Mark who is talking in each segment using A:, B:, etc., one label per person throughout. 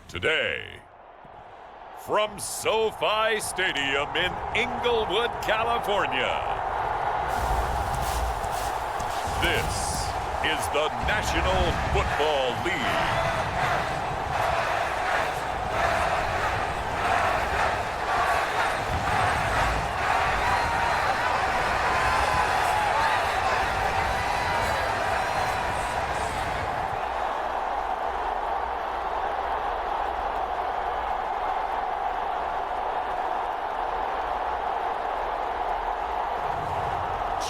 A: Today, from SoFi Stadium in Inglewood, California, this is the National Football League.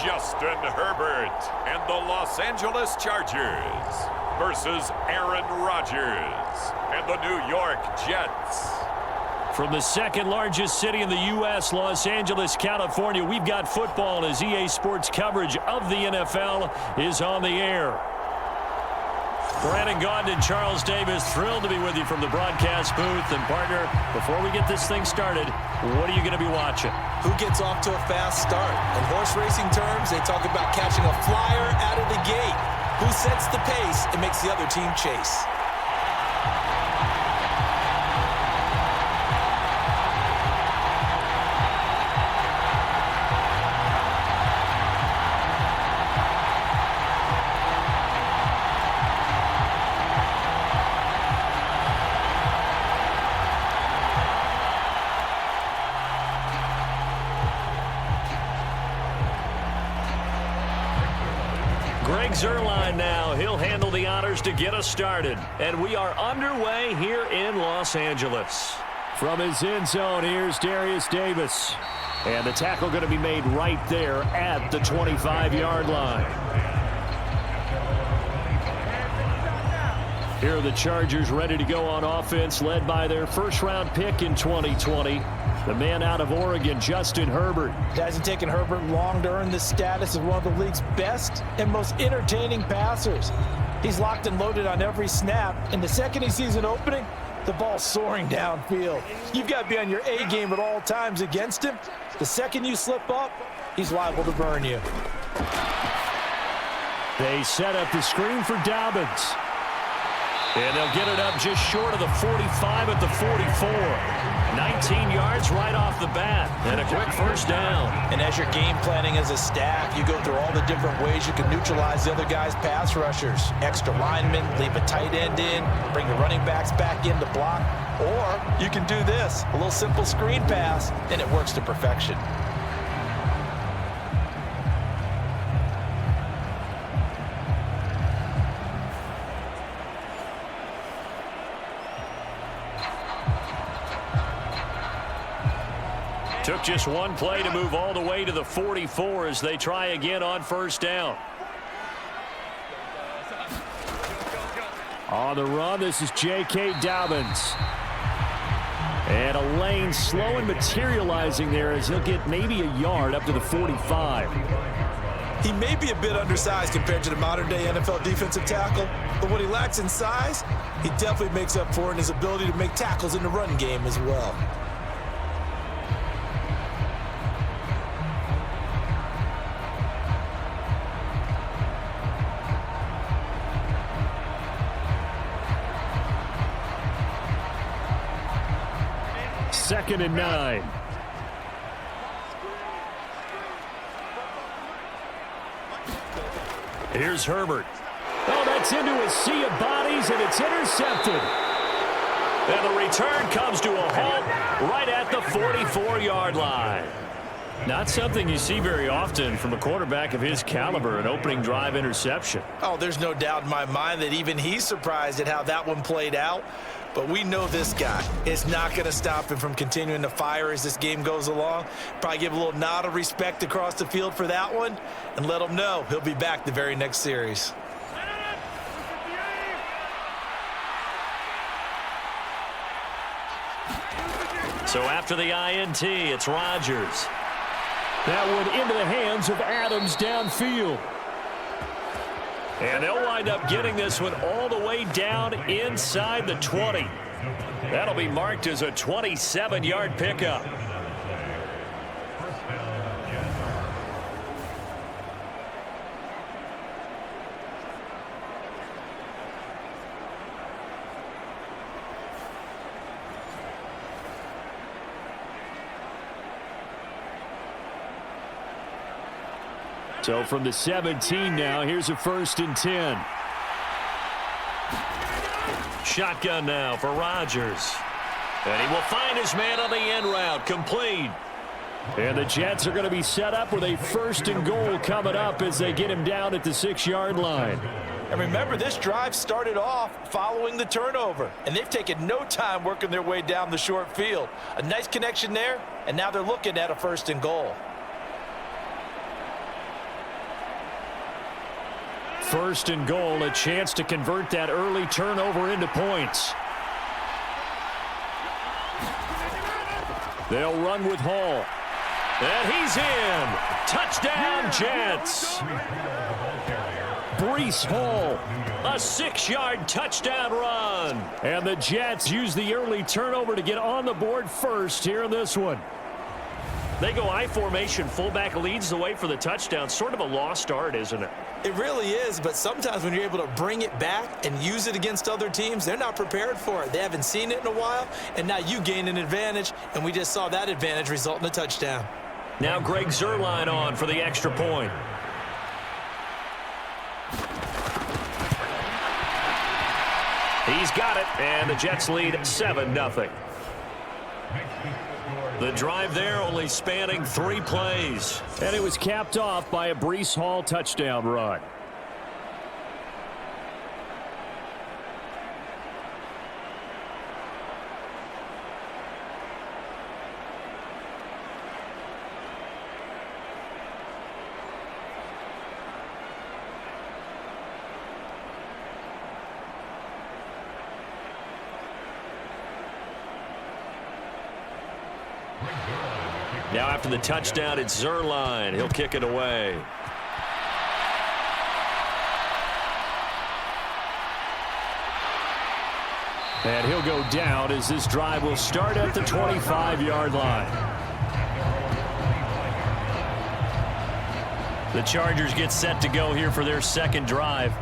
A: Justin Herbert and the Los Angeles Chargers versus Aaron Rodgers and the New York Jets.
B: From the second largest city in the U.S., Los Angeles, California, we've got football as EA Sports coverage of the NFL is on the air. Brandon Gaudin and Charles Davis, thrilled to be with you from the broadcast booth. And, partner, before we get this thing started, what are you going to be watching?
C: Who gets off to a fast start? In horse racing terms, they talk about catching a flyer out of the gate. Who sets the pace and makes the other team chase?
B: Zerline now. He'll handle the honors to get us started. And we are underway here in Los Angeles. From his end zone, here's Darius Davis. And the tackle going to be made right there at the 25-yard line. Here are the Chargers ready to go on offense, led by their first-round pick in 2020. The man out of Oregon, Justin Herbert.
C: It hasn't taken Herbert long to earn the status of one of the league's best and most entertaining passers. He's locked and loaded on every snap, and the second he sees an opening, the ball's soaring downfield. You've got to be on your A game at all times against him. The second you slip up, he's liable to burn you.
B: They set up the screen for Dobbins. And they'll get it up just short of the 45 at the 44. 19 yards right off the bat, and a quick first down.
C: And as you're game planning as a staff, you go through all the different ways you can neutralize the other guy's pass rushers. Extra linemen, leave a tight end in, bring the running backs back in to block. Or you can do this, a little simple screen pass, and it works to perfection.
B: Took just one play to move all the way to the 44 as they try again on first down. On the run, this is J.K. Dobbins. And a lane slow and materializing there as he'll get maybe a yard up to the 45.
C: He may be a bit undersized compared to the modern-day NFL defensive tackle, but what he lacks in size, he definitely makes up for in his ability to make tackles in the run game as well.
B: Second and 9. Here's Herbert. Oh, that's into a sea of bodies, and it's intercepted. And the return comes to a halt right at the 44-yard line. Not something you see very often from a quarterback of his caliber, an opening drive interception.
C: Oh, there's no doubt in my mind that even he's surprised at how that one played out. But we know this guy is not going to stop him from continuing to fire as this game goes along. Probably give a little nod of respect across the field for that one and let him know he'll be back the very next series.
B: So after the INT, it's Rodgers. That one into the hands of Adams downfield. And they'll wind up getting this one all the way down inside the 20. That'll be marked as a 27-yard pickup. So from the 17 now, here's a 1st and 10. Shotgun now for Rodgers. And he will find his man on the end route, complete. And the Jets are going to be set up with a 1st and goal coming up as they get him down at the 6-yard line.
C: And remember, this drive started off following the turnover, and they've taken no time working their way down the short field. A nice connection there, and now they're looking at a 1st and goal.
B: 1st and goal, a chance to convert that early turnover into points. They'll run with Hall. And he's in. Touchdown, Jets. Breece Hall, a 6-yard touchdown run. And the Jets use the early turnover to get on the board first here in this one. They go I formation. Fullback leads the way for the touchdown. Sort of a lost art, isn't it?
C: It really is, but sometimes when you're able to bring it back and use it against other teams, they're not prepared for it. They haven't seen it in a while, and now you gain an advantage, and we just saw that advantage result in a touchdown.
B: Now Greg Zuerlein on for the extra point. He's got it, and the Jets lead 7-0. The drive there only spanning 3 plays. And it was capped off by a Breece Hall touchdown run. Now after the touchdown, it's Zuerlein. He'll kick it away. And he'll go down as this drive will start at the 25-yard line. The Chargers get set to go here for their 2nd drive.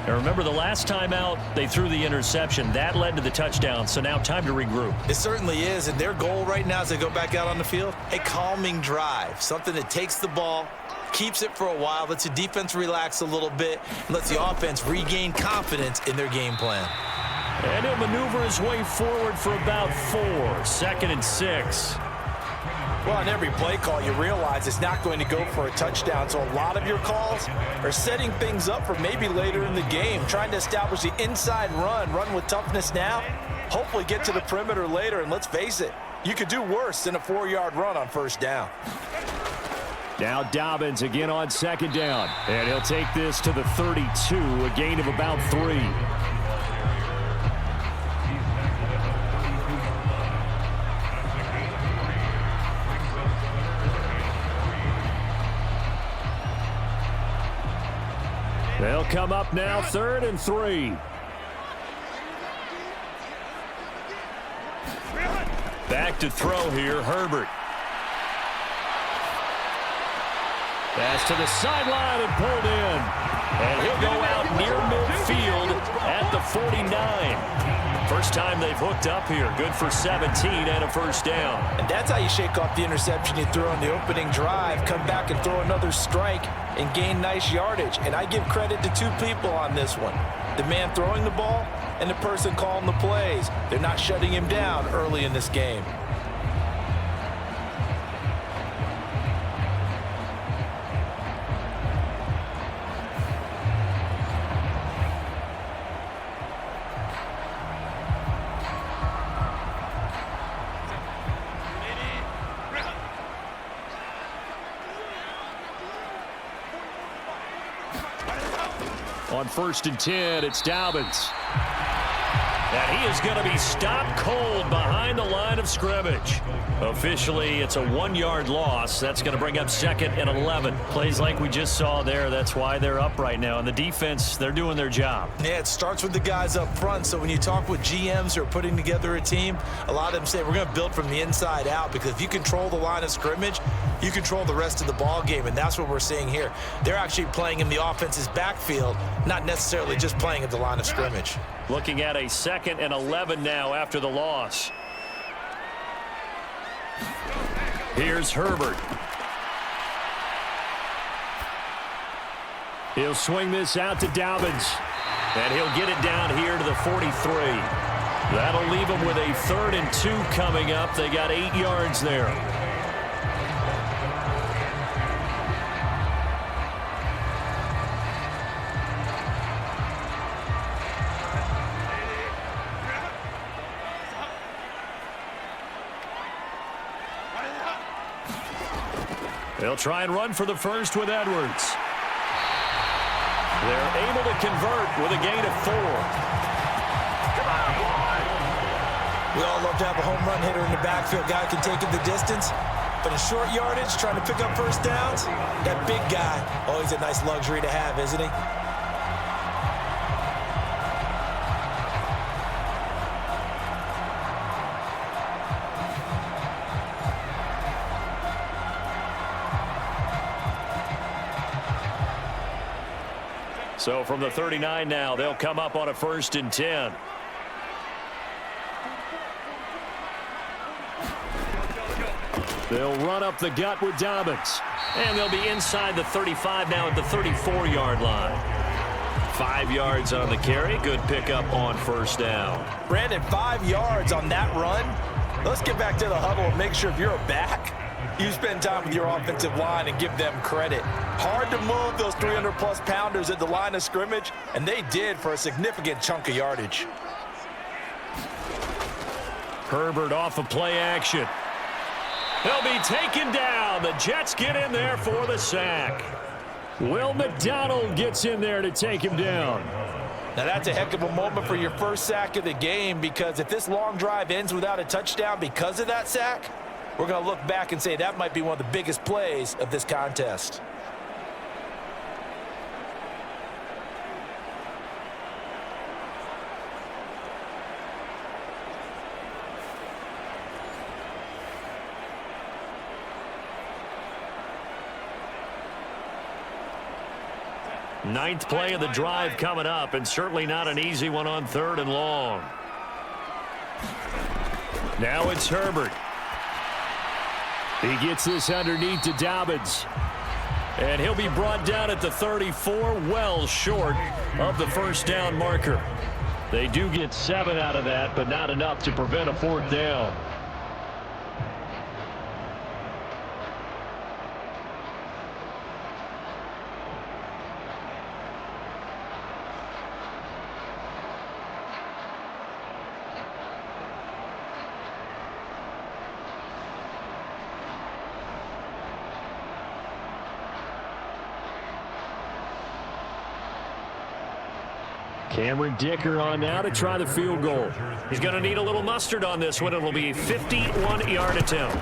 B: And remember, the last time out, they threw the interception. That led to the touchdown, so now time to regroup.
C: It certainly is, and their goal right now as they go back out on the field, a calming drive, something that takes the ball, keeps it for a while, lets the defense relax a little bit, and lets the offense regain confidence in their game plan.
B: And he'll maneuver his way forward for about 4, 2nd and 6.
C: Well, on every play call, you realize it's not going to go for a touchdown. So a lot of your calls are setting things up for maybe later in the game, trying to establish the inside run with toughness now, hopefully get to the perimeter later. And let's face it, you could do worse than a 4-yard run on 1st down.
B: Now Dobbins again on 2nd down. And he'll take this to the 32, a gain of about 3. They'll come up now 3rd and 3. Back to throw here, Herbert. Pass to the sideline and pulled in. And he'll go out near midfield at the 49. First time they've hooked up here. Good for 17 and a 1st down.
C: And that's how you shake off the interception you threw on the opening drive. Come back and throw another strike and gain nice yardage. And I give credit to 2 people on this one. The man throwing the ball and the person calling the plays. They're not shutting him down early in this game.
B: On 1st and 10, it's Dobbins. And he is going to be stopped cold behind the line of scrimmage. Officially, it's a 1-yard loss. That's going to bring up 2nd and 11. Plays like we just saw there. That's why they're up right now. And the defense, they're doing their job.
C: Yeah, it starts with the guys up front. So when you talk with GMs who are putting together a team, a lot of them say we're going to build from the inside out, because if you control the line of scrimmage, you control the rest of the ball game, and that's what we're seeing here. They're actually playing in the offense's backfield, not necessarily just playing at the line of scrimmage.
B: Looking at a 2nd and 11 now after the loss. Here's Herbert. He'll swing this out to Dobbins. And he'll get it down here to the 43. That'll leave him with a 3rd and 2 coming up. They got 8 yards there. They'll try and run for the first with Edwards. They're able to convert with a gain of 4.
C: We all love to have a home run hitter in the backfield. Guy can take it the distance. But in short yardage, trying to pick up first downs, that big guy, always a nice luxury to have, isn't he?
B: So from the 39 now, they'll come up on a 1st and 10. They'll run up the gut with Dobbins. And they'll be inside the 35 now at the 34-yard line. 5 yards on the carry. Good pickup on first down.
C: Brandon, 5 yards on that run. Let's get back to the huddle and make sure if you're a back, you spend time with your offensive line and give them credit. Hard to move those 300-plus pounders at the line of scrimmage, and they did for a significant chunk of yardage.
B: Herbert off of play action. He'll be taken down. The Jets get in there for the sack. Will McDonald gets in there to take him down.
C: Now that's a heck of a moment for your first sack of the game, because if this long drive ends without a touchdown because of that sack, we're going to look back and say that might be one of the biggest plays of this contest.
B: Ninth play of the drive coming up, and certainly not an easy one on 3rd and long. Now it's Herbert. He gets this underneath to Dobbins. And he'll be brought down at the 34, well short of the first down marker. They do get 7 out of that, but not enough to prevent a 4th down. Cameron Dicker on now to try the field goal. He's going to need a little mustard on this one. It'll be a 51-yard attempt.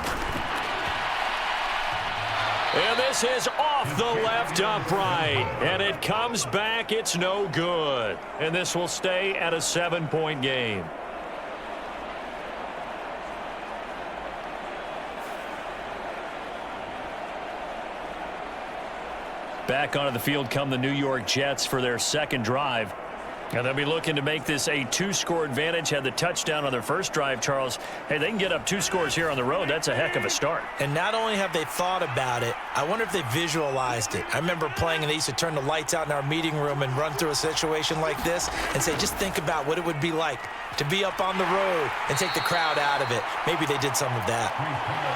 B: And this is off the left upright. And it comes back. It's no good. And this will stay at a 7-point game. Back onto the field come the New York Jets for their second drive. And they'll be looking to make this a 2-score advantage. Had the touchdown on their first drive, Charles. Hey, they can get up 2 scores here on the road. That's a heck of a start.
C: And not only have they thought about it, I wonder if they visualized it. I remember playing, and they used to turn the lights out in our meeting room and run through a situation like this and say, just think about what it would be like to be up on the road and take the crowd out of it. Maybe they did some of that.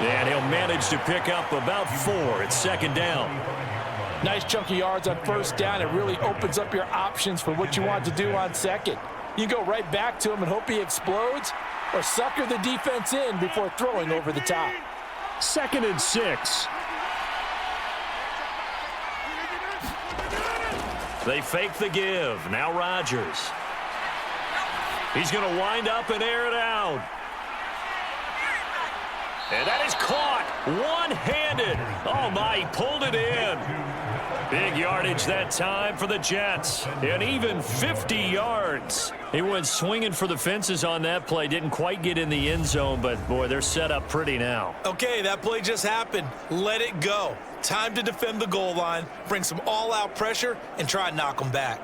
B: And he'll manage to pick up about 4. It's second down.
C: Nice chunk of yards on first down. It really opens up your options for what you want to do on second. You go right back to him and hope he explodes, or sucker the defense in before throwing over the top.
B: 2nd and 6. They fake the give. Now Rodgers. He's going to wind up and air it out. And that is caught one-handed. Oh, my, he pulled it in. Big yardage that time for the Jets. And even 50 yards. He went swinging for the fences on that play. Didn't quite get in the end zone, but, boy, they're set up pretty now.
C: Okay, that play just happened. Let it go. Time to defend the goal line, bring some all-out pressure, and try and knock them back.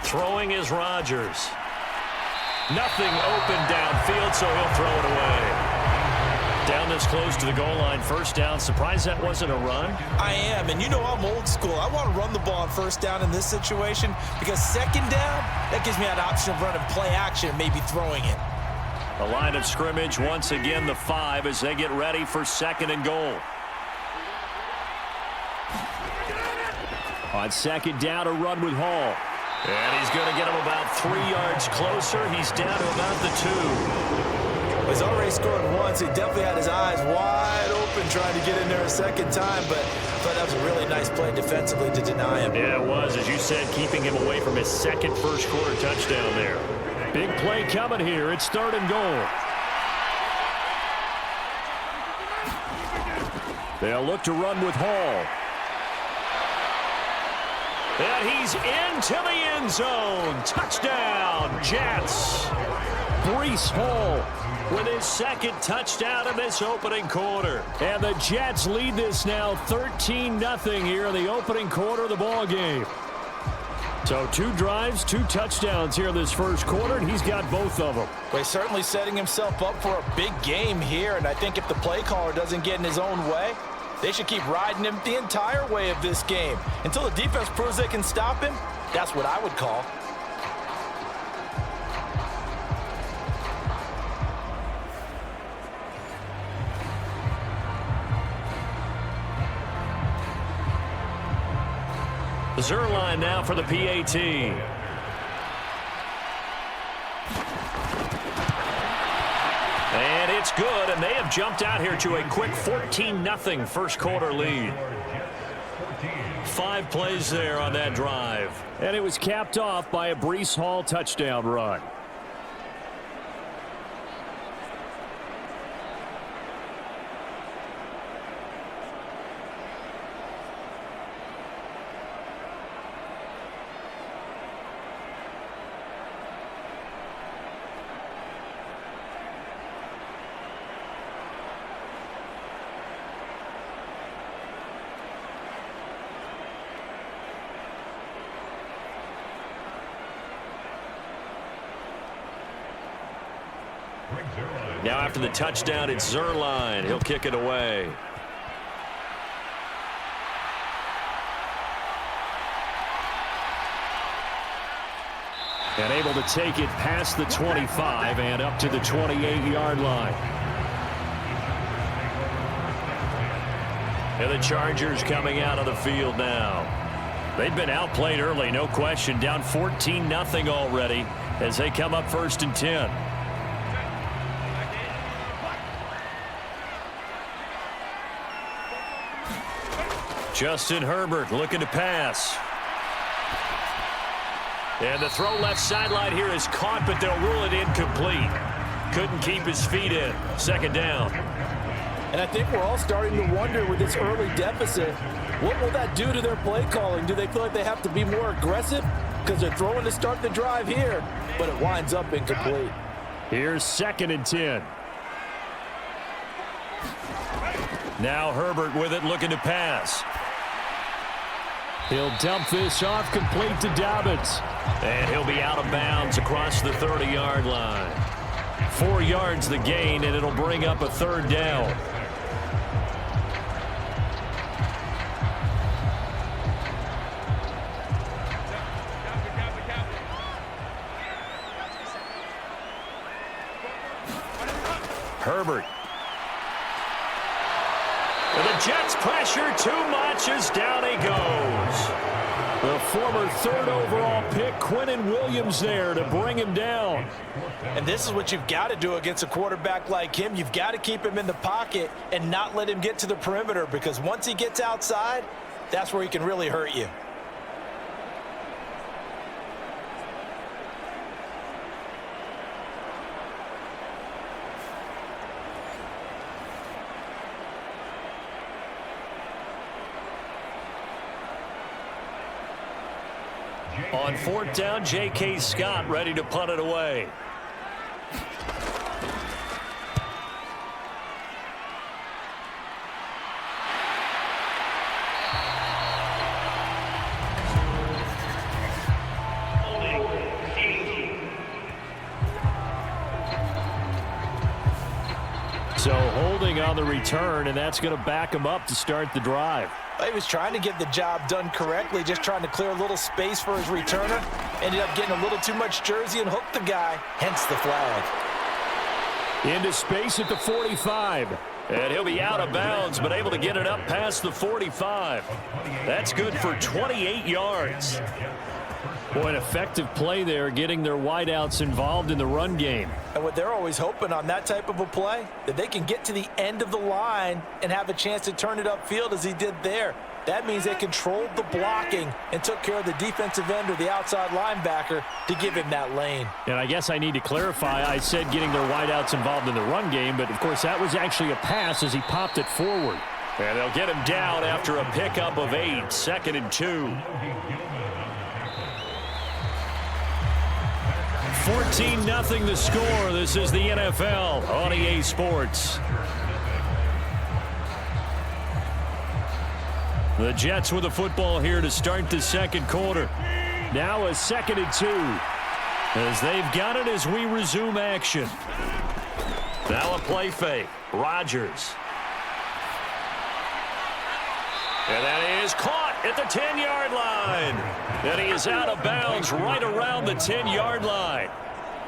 B: Throwing is Rodgers. Nothing open downfield, so he'll throw it away. Down this close to the goal line, first down. Surprised that wasn't a run?
C: I am, and you know I'm old school. I want to run the ball on first down in this situation because second down, that gives me an option of running play action and maybe throwing it.
B: The line of scrimmage, once again, the 5 as they get ready for second and goal. On second down, a run with Hall. And he's going to get him about 3 yards closer. He's down to about the 2.
C: He's already scored once. He definitely had his eyes wide open trying to get in there a second time, but I thought that was a really nice play defensively to deny him.
B: Yeah, it was, as you said, keeping him away from his second first-quarter touchdown there. Big play coming here. It's third and goal. They'll look to run with Hall. And he's into the end zone. Touchdown, Jets. Breece Hall with his second touchdown in this opening quarter. And the Jets lead this now 13-0 here in the opening quarter of the ball game. So 2 drives, 2 touchdowns here in this first quarter, and he's got both of them.
C: Well, he's certainly setting himself up for a big game here, and I think if the play caller doesn't get in his own way, they should keep riding him the entire way of this game. Until the defense proves they can stop him, that's what I would call.
B: Zerline now for the PAT. And it's good, and they have jumped out here to a quick 14-0 first quarter lead. 5 plays there on that drive. And it was capped off by a Breece Hall touchdown run. Now after the touchdown, it's Zerline. He'll kick it away. And able to take it past the 25 and up to the 28-yard line. And the Chargers coming out of the field now. They've been outplayed early, no question. Down 14-0 already as they come up first and 10. Justin Herbert looking to pass. And the throw left sideline here is caught, but they'll rule it incomplete. Couldn't keep his feet in. Second down.
C: And I think we're all starting to wonder with this early deficit, what will that do to their play calling? Do they feel like they have to be more aggressive because they're throwing to start the drive here, but it winds up incomplete?
B: Here's second and 10. Now Herbert with it, looking to pass. He'll dump this off, complete to Dobbins. And he'll be out of bounds across the 30-yard line. 4 yards the gain, and it'll bring up a third down. Herbert. The Jets pressure too much as down he goes. The former 3rd overall pick, Quinnen Williams, there to bring him down.
C: And this is what you've got to do against a quarterback like him. You've got to keep him in the pocket and not let him get to the perimeter, because once he gets outside, that's where he can really hurt you.
B: On 4th down, J.K. Scott ready to punt it away. nothing on the return, and that's going to back him up to start the drive.
C: He was trying to get the job done correctly, just trying to clear a little space for his returner. Ended up getting a little too much jersey and hooked the guy, hence the flag.
B: Into space at the 45. And he'll be out of bounds, but able to get it up past the 45. That's good for 28 yards. Boy, an effective play there, getting their wideouts involved in the run game.
C: And what they're always hoping on that type of a play, that they can get to the end of the line and have a chance to turn it upfield as he did there. That means they controlled the blocking and took care of the defensive end or the outside linebacker to give him that lane.
B: And I guess I need to clarify, I said getting their wideouts involved in the run game, but of course that was actually a pass as he popped it forward. And they'll get him down after a pickup of 8, 2nd and 2. 14-0 the score. This is the NFL on EA Sports. The Jets with the football here to start the second quarter. Now a 2nd and 2 as they've got it as we resume action. Now a play fake. Rodgers. And that is caught at the 10-yard line. And he is out of bounds right around the 10-yard line.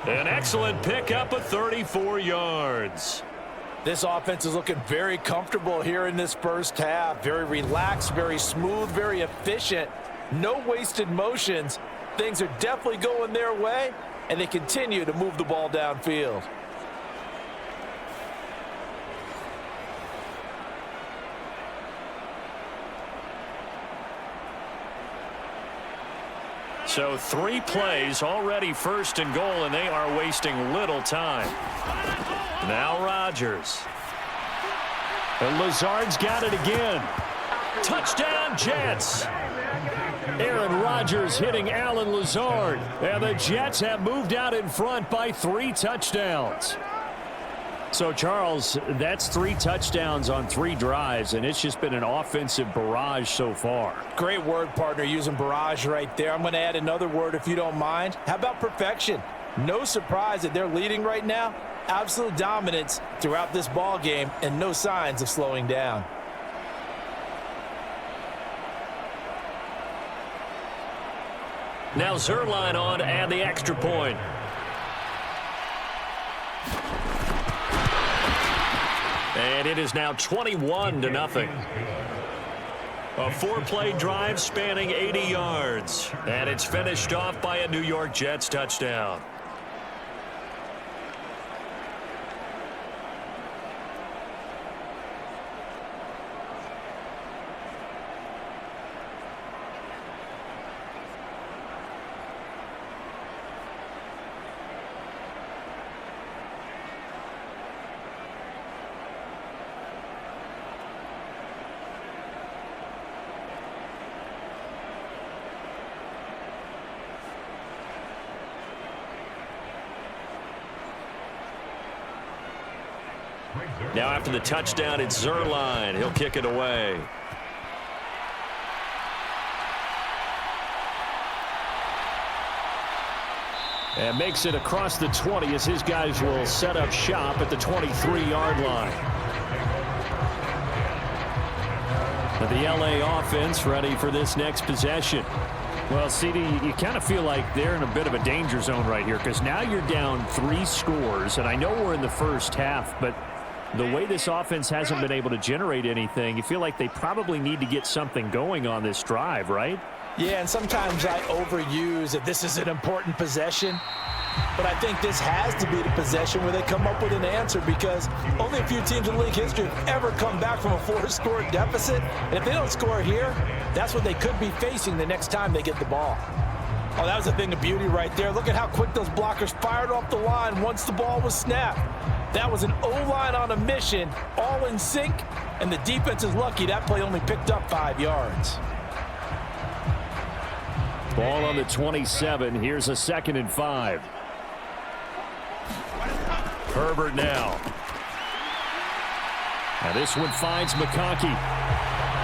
B: An excellent pickup of 34 yards.
C: This offense is looking very comfortable here in this first half. Very relaxed, very smooth, very efficient. No wasted motions. Things are definitely going their way, and they continue to move the ball downfield.
B: So 3 plays already 1st and goal, and they are wasting little time. Now Rodgers. And Lazard's got it again. Touchdown Jets. Aaron Rodgers hitting Alan Lazard. And the Jets have moved out in front by 3 touchdowns. So, Charles, that's 3 touchdowns on 3 drives, and it's just been an offensive barrage so far.
C: Great word, partner, using barrage right there. I'm going to add another word if you don't mind. How about perfection? No surprise that they're leading right now. Absolute dominance throughout this ball game and no signs of slowing down.
B: Now Zerline on to add the extra point. And it is now 21-0. A 4-play drive spanning 80 yards. And it's finished off by a New York Jets touchdown. Now after the touchdown, it's Zerline. He'll kick it away. And makes it across the 20 as his guys will set up shop at the 23-yard line. But the LA offense ready for this next possession. Well, CD, you kind of feel like they're in a bit of a danger zone right here because now you're down 3 scores, and I know we're in the first half, but the way this offense hasn't been able to generate anything, you feel like they probably need to get something going on this drive, right?
C: Yeah, and sometimes I overuse that this is an important possession. But I think this has to be the possession where they come up with an answer because only a few teams in league history have ever come back from a 4-score deficit. And if they don't score here, that's what they could be facing the next time they get the ball. Oh, that was a thing of beauty right there. Look at how quick those blockers fired off the line once the ball was snapped. That was an O-line on a mission, all in sync, and the defense is lucky that play only picked up 5 yards.
B: Ball on the 27. Here's a 2nd and 5. Herbert now. Now this one finds McConkey.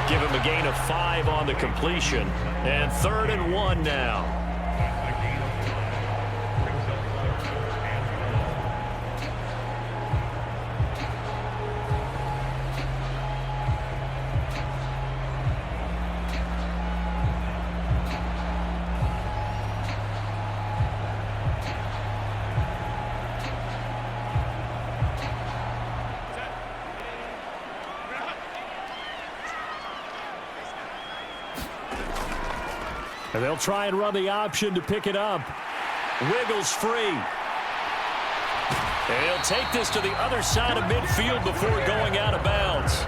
B: Give him a gain of 5 on the completion. And 3rd and 1 now. And they'll try and run the option to pick it up. Wiggles free. And he'll take this to the other side of midfield before going out of bounds.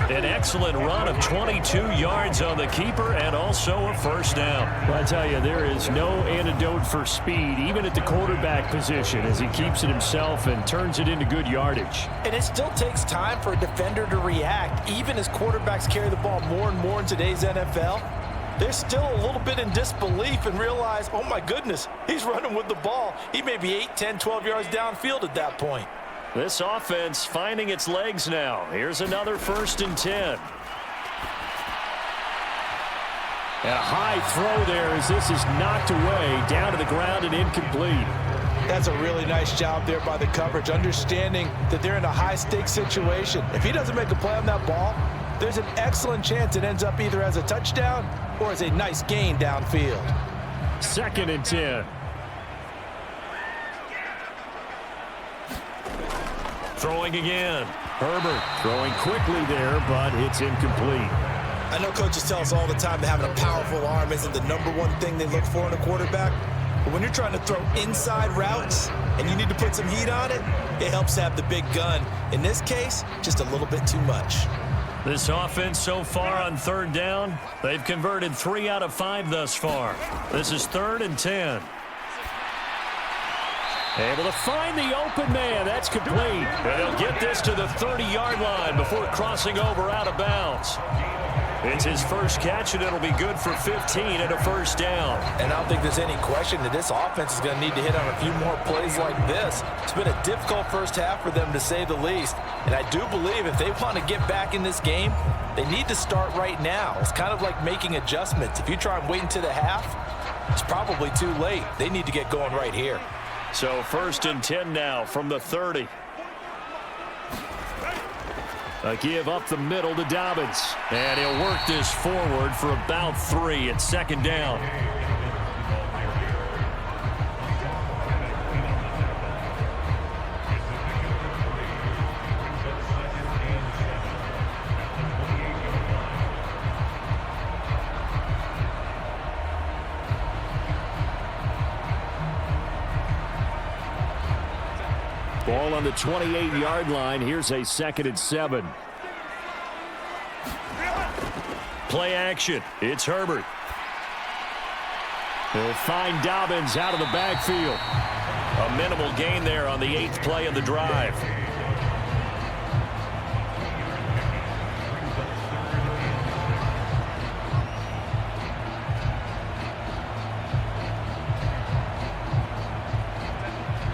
B: An excellent run of 22 yards on the keeper and also a first down. Well, I tell you, there is no antidote for speed, even at the quarterback position, as he keeps it himself and turns it into good yardage.
C: And it still takes time for a defender to react, even as quarterbacks carry the ball more and more in today's NFL. They're still a little bit in disbelief and realize, oh my goodness, he's running with the ball. He may be 8, 10, 12 yards downfield at that point.
B: This offense finding its legs now. Here's another 1st and 10. And a high throw there as this is knocked away, down to the ground and incomplete.
C: That's a really nice job there by the coverage, understanding that they're in a high-stakes situation. If he doesn't make a play on that ball, there's an excellent chance it ends up either as a touchdown or as a nice gain downfield.
B: 2nd and 10. Throwing again. Herbert throwing quickly there, but it's incomplete.
C: I know coaches tell us all the time that having a powerful arm isn't the #1 thing they look for in a quarterback. But when you're trying to throw inside routes and you need to put some heat on it, it helps have the big gun. In this case, just a little bit too much.
B: This offense so far on 3rd down, they've converted 3 out of 5 thus far. This is 3rd and 10. Able to find the open man. That's complete. And they'll get this to the 30-yard line before crossing over out of bounds. It's his first catch, and it'll be good for 15 and a first down.
C: And I don't think there's any question that this offense is going to need to hit on a few more plays like this. It's been a difficult first half for them, to say the least. And I do believe if they want to get back in this game, they need to start right now. It's kind of like making adjustments. If you try and wait until the half, it's probably too late. They need to get going right here.
B: So 1st and 10 now from the 30. A give up the middle to Dobbins. And he'll work this forward for about 3 at 2nd down. Ball on the 28-yard line. Here's a 2nd and 7. Play action. It's Herbert. He'll find Dobbins out of the backfield. A minimal gain there on the 8th play of the drive.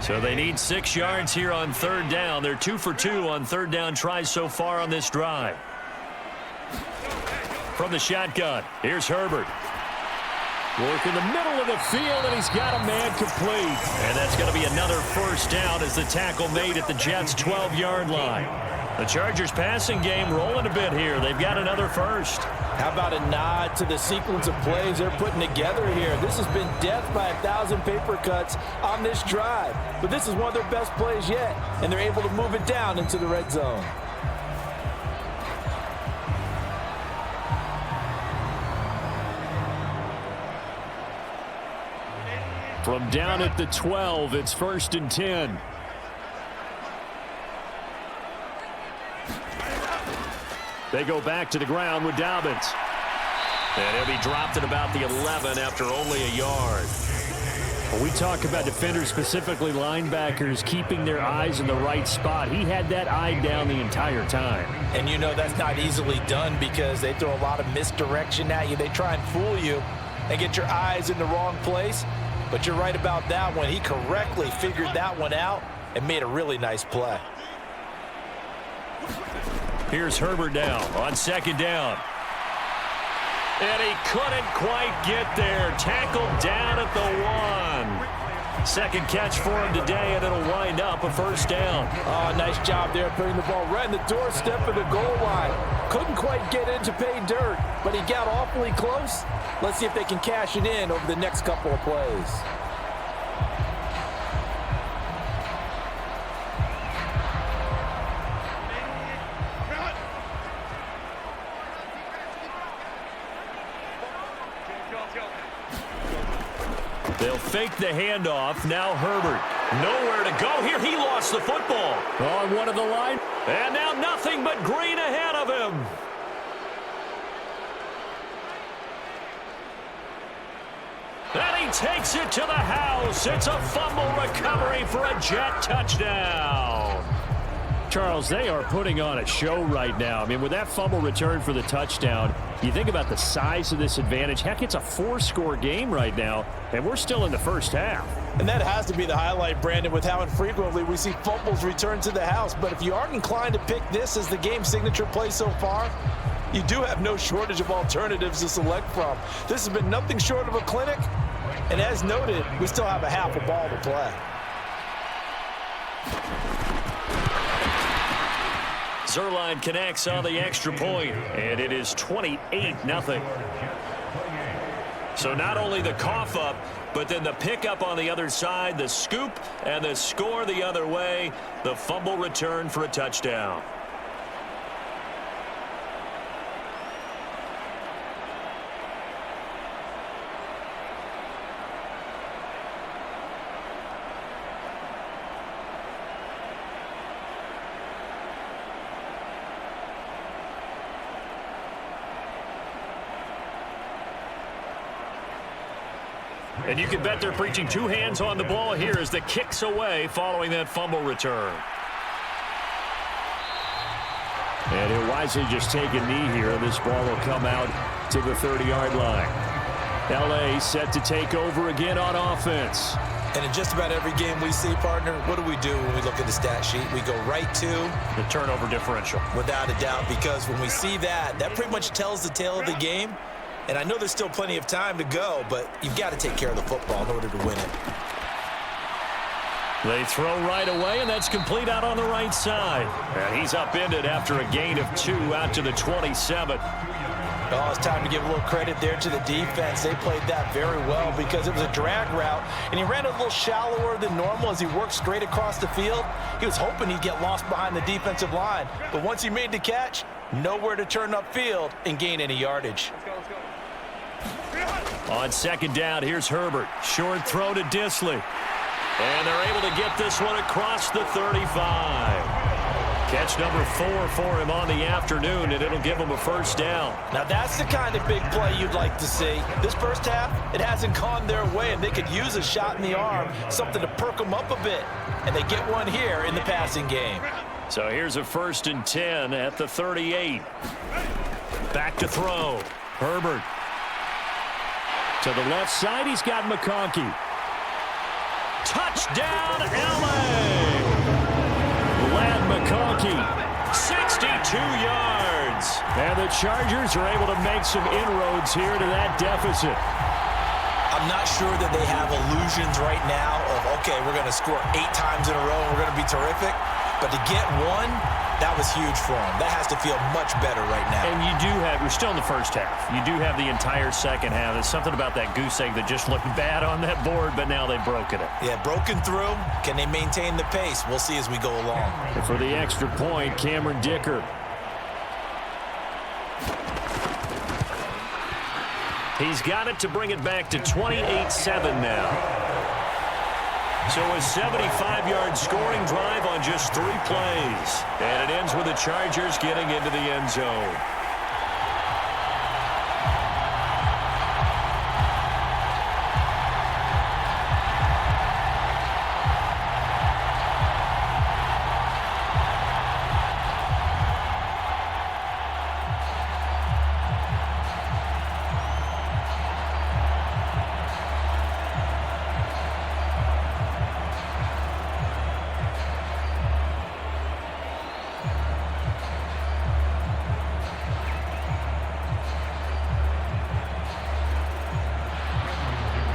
B: So they need 6 yards here on 3rd down. They're 2 for 2 on 3rd down tries so far on this drive. From the shotgun, here's Herbert. Working the middle of the field, and he's got a man complete. And that's going to be another first down as the tackle made at the Jets' 12-yard line. The Chargers passing game rolling a bit here. They've got another first.
C: How about a nod to the sequence of plays they're putting together here? This has been death by 1,000 paper cuts on this drive. But this is one of their best plays yet, and they're able to move it down into the red zone.
B: From down at the 12, it's 1st and 10. They go back to the ground with Dobbins. And he'll be dropped at about the 11 after only a yard. When we talk about defenders, specifically linebackers, keeping their eyes in the right spot, he had that eye down the entire time.
C: And you know that's not easily done because they throw a lot of misdirection at you. They try and fool you and get your eyes in the wrong place. But you're right about that one. He correctly figured that one out and made a really nice play.
B: Here's Herbert now on 2nd down. And he couldn't quite get there. Tackled down at the 1. Second catch for him today, and it'll wind up a first down.
C: Oh, nice job there putting the ball right in the doorstep of the goal line. Couldn't quite get in to pay dirt, but he got awfully close. Let's see if they can cash it in over the next couple of plays.
B: They'll fake the handoff. Now Herbert. Nowhere to go here. He lost the football. On one of the line. And now nothing but green ahead of him. And he takes it to the house. It's a fumble recovery for a Jet touchdown. Charles, they are putting on a show right now. I mean, with that fumble return for the touchdown, you think about the size of this advantage. Heck, it's a 4-score game right now, and we're still in the first half.
C: And that has to be the highlight, Brandon, with how infrequently we see fumbles return to the house. But if you aren't inclined to pick this as the game signature play so far, you do have no shortage of alternatives to select from. This has been nothing short of a clinic. And as noted, we still have a half a ball to play.
B: Zerline connects on the extra point, and it is 28-0. So not only the cough up, but then the pickup on the other side, the scoop, and the score the other way, the fumble return for a touchdown. And you can bet they're preaching two hands on the ball here as the kick's away following that fumble return. And he'll wisely just take a knee here. This ball will come out to the 30-yard line. LA set to take over again on offense.
C: And in just about every game we see, partner, what do we do when we look at the stat sheet? We go right to
B: the turnover differential.
C: Without a doubt, because when we see that, that pretty much tells the tale of the game. And I know there's still plenty of time to go, but you've got to take care of the football in order to win it.
B: They throw right away, and that's complete out on the right side. And he's upended after a gain of 2 out to the 27.
C: Oh, it's time to give a little credit there to the defense. They played that very well because it was a drag route, and he ran a little shallower than normal as he worked straight across the field. He was hoping he'd get lost behind the defensive line, but once he made the catch, nowhere to turn upfield and gain any yardage.
B: On second down, here's Herbert. Short throw to Disley. And they're able to get this one across the 35. Catch number 4 for him on the afternoon, and it'll give him a first down.
C: Now that's the kind of big play you'd like to see. This first half, it hasn't gone their way, and they could use a shot in the arm, something to perk them up a bit. And they get one here in the passing game.
B: So here's a 1st and 10 at the 38. Back to throw. Herbert. To the left side, he's got McConkey. Touchdown, LA! Lad McConkey, 62 yards. And the Chargers are able to make some inroads here to that deficit.
C: I'm not sure that they have illusions right now of, okay, we're going to score 8 times in a row and we're going to be terrific. But to get one, that was huge for them. That has to feel much better right now.
B: And you do have, we're still in the first half. You do have the entire second half. There's something about that goose egg that just looked bad on that board, but now they've broken it.
C: Yeah, broken through. Can they maintain the pace? We'll see as we go along.
B: And for the extra point, Cameron Dicker. He's got it to bring it back to 28-7 now. So a 75-yard scoring drive on just 3 plays. And it ends with the Chargers getting into the end zone.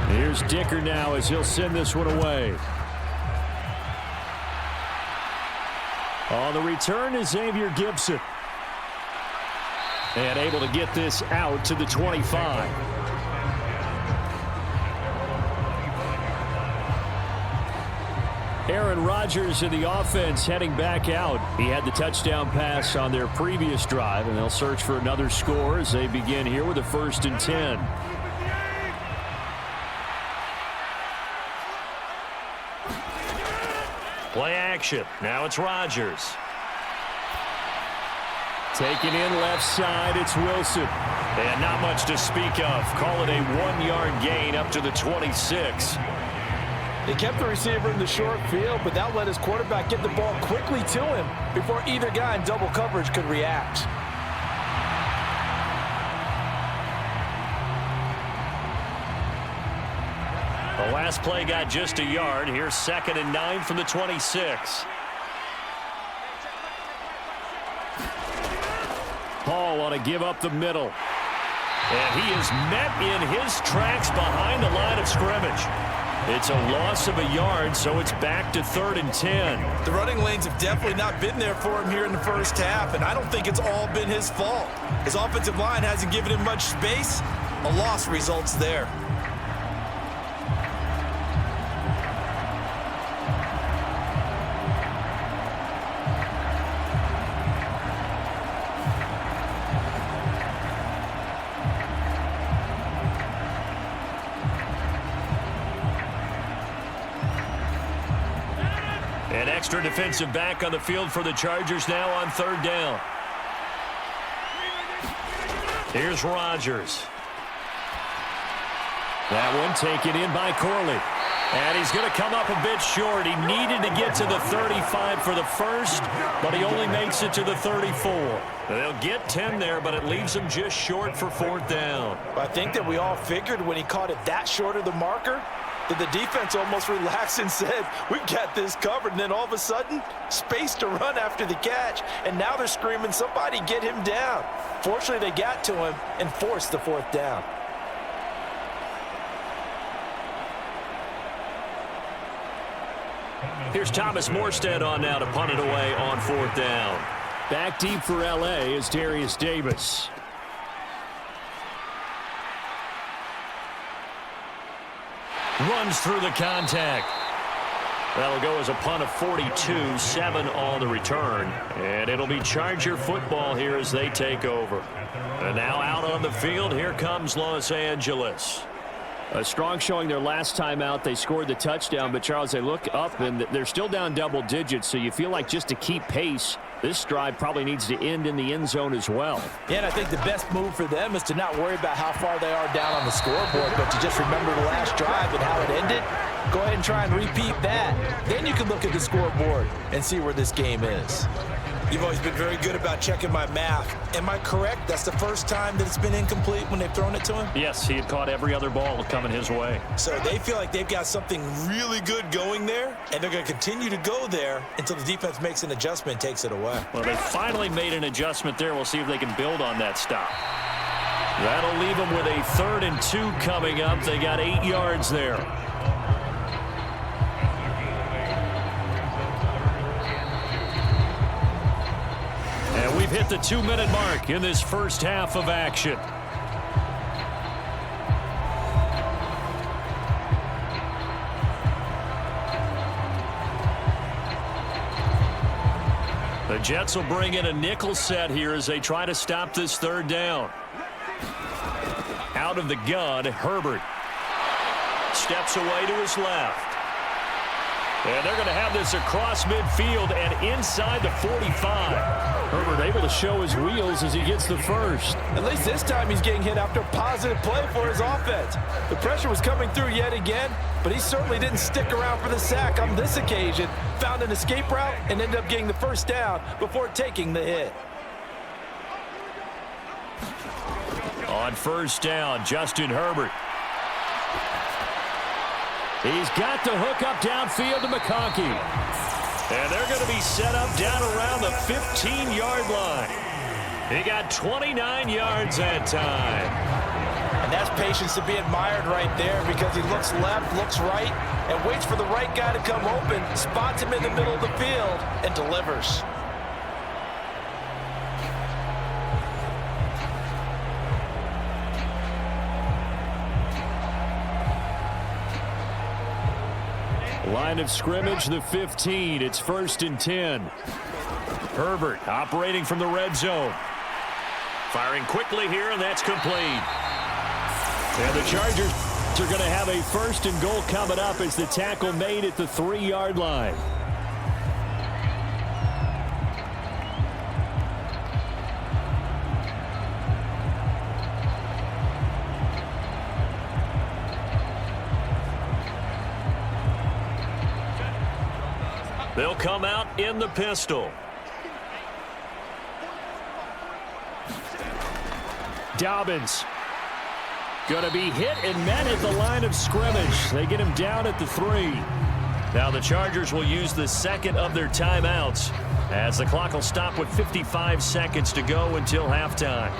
B: Here's Dicker now as he'll send this one away. On the return is Xavier Gibson. And able to get this out to the 25. Aaron Rodgers in the offense heading back out. He had the touchdown pass on their previous drive, and they'll search for another score as they begin here with a 1st and 10. Play action. Now it's Rodgers. Taken in left side, it's Wilson. And not much to speak of. Call it a 1-yard gain up to the 26.
C: They kept the receiver in the short field, but that let his quarterback get the ball quickly to him before either guy in double coverage could react.
B: The last play got just a yard. Here's 2nd and 9 from the 26. Paul on to give up the middle. And he is met in his tracks behind the line of scrimmage. It's a loss of a yard, so it's back to 3rd and 10.
C: The running lanes have definitely not been there for him here in the first half, and I don't think it's all been his fault. His offensive line hasn't given him much space. A loss results there.
B: An extra defensive back on the field for the Chargers now on 3rd down. Here's Rodgers. That one taken in by Corley. And he's going to come up a bit short. He needed to get to the 35 for the first, but he only makes it to the 34. They'll get 10 there, but it leaves him just short for 4th down.
C: I think that we all figured when he caught it that short of the marker that the defense almost relaxed and said, we've got this covered. And then all of a sudden, space to run after the catch. And now they're screaming, somebody get him down. Fortunately, they got to him and forced the 4th down.
B: Here's Thomas Morstead on now to punt it away on 4th down. Back deep for L.A. is Darius Davis. Runs through the contact. That'll go as a punt of 42, 7 on the return. And it'll be Charger football here as they take over. And now out on the field, here comes Los Angeles. A strong showing their last time out. They scored the touchdown, but Charles, they look up and they're still down double digits, so you feel like just to keep pace, this drive probably needs to end in the end zone as well.
C: Yeah, and I think the best move for them is to not worry about how far they are down on the scoreboard, but to just remember the last drive and how it ended. Go ahead and try and repeat that. Then you can look at the scoreboard and see where this game is. You've always been very good about checking my math. Am I correct? That's the first time that it's been incomplete when they've thrown it to him?
B: Yes, he had caught every other ball coming his way.
C: So they feel like they've got something really good going there, and they're going to continue to go there until the defense makes an adjustment and takes it away.
B: Well, they finally made an adjustment there. We'll see if they can build on that stop. That'll leave them with a 3rd and 2 coming up. They got 8 yards there. And we've hit the 2-minute mark in this first half of action. The Jets will bring in a nickel set here as they try to stop this 3rd down. Out of the gun, Herbert steps away to his left. And they're going to have this across midfield and inside the 45. Herbert able to show his wheels as he gets the first.
C: At least this time he's getting hit after a positive play for his offense. The pressure was coming through yet again, but he certainly didn't stick around for the sack on this occasion. Found an escape route and ended up getting the 1st down before taking the hit.
B: On 1st down, Justin Herbert. He's got the hook up downfield to McConkey. And they're going to be set up down around the 15-yard line. He got 29 yards that time.
C: And that's patience to be admired right there because he looks left, looks right, and waits for the right guy to come open, spots him in the middle of the field, and delivers.
B: Line of scrimmage, the 15. It's 1st and 10. Herbert operating from the red zone. Firing quickly here, and that's complete. And the Chargers are going to have a 1st and goal coming up as the tackle made at the 3-yard line. They'll come out in the pistol. Dobbins. Going to be hit and met at the line of scrimmage. They get him down at the 3. Now the Chargers will use the second of their timeouts as the clock will stop with 55 seconds to go until halftime.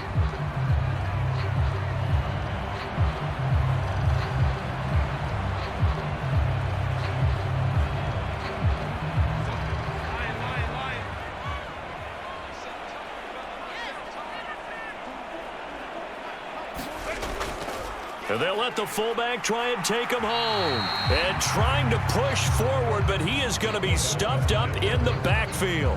B: And they'll let the fullback try and take him home. And trying to push forward, but he is going to be stuffed up in the backfield.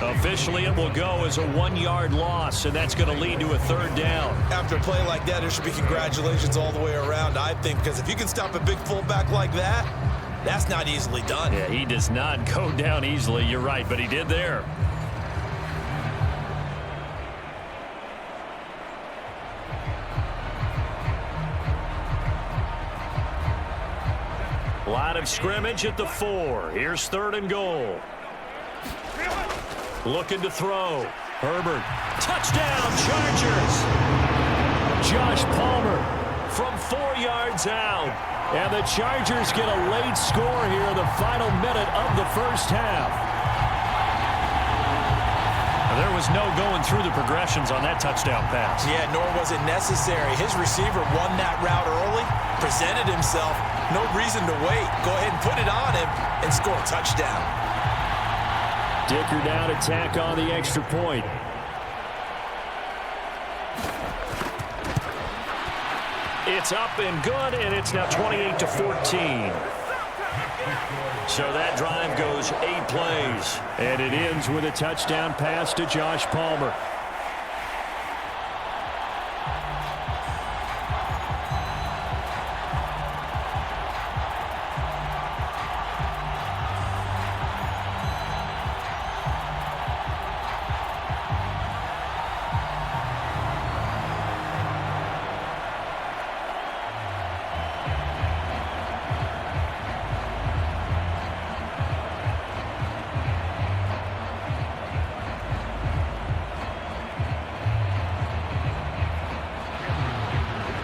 B: Officially, it will go as a 1-yard loss, and that's going to lead to a 3rd down.
C: After a play like that, there should be congratulations all the way around, I think, because if you can stop a big fullback like that, that's not easily done.
B: Yeah, he does not go down easily. You're right, but he did there. Line of scrimmage at the 4. Here's 3rd and goal. Looking to throw. Herbert. Touchdown, Chargers. Josh Palmer from 4 yards out. And the Chargers get a late score here in the final minute of the first half. There was no going through the progressions on that touchdown pass.
C: Yeah, nor was it necessary. His receiver won that route early, presented himself. No reason to wait. Go ahead and put it on him and score a touchdown.
B: Dicker down to tack on the extra point. It's up and good, and it's now 28-14. So that drive goes 8 plays. And it ends with a touchdown pass to Josh Palmer.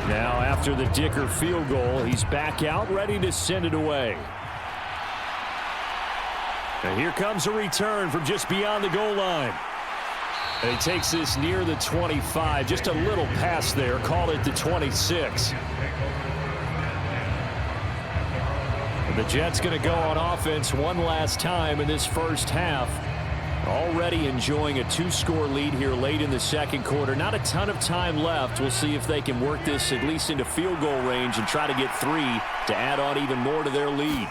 B: Now after the Dicker field goal, he's back out, ready to send it away. And here comes a return from just beyond the goal line. And he takes this near the 25. Just a little pass there. Call it the 26. And the Jets going to go on offense one last time in this first half. Already enjoying a 2-score lead here late in the second quarter. Not a ton of time left. We'll see if they can work this at least into field goal range and try to get 3 to add on even more to their lead.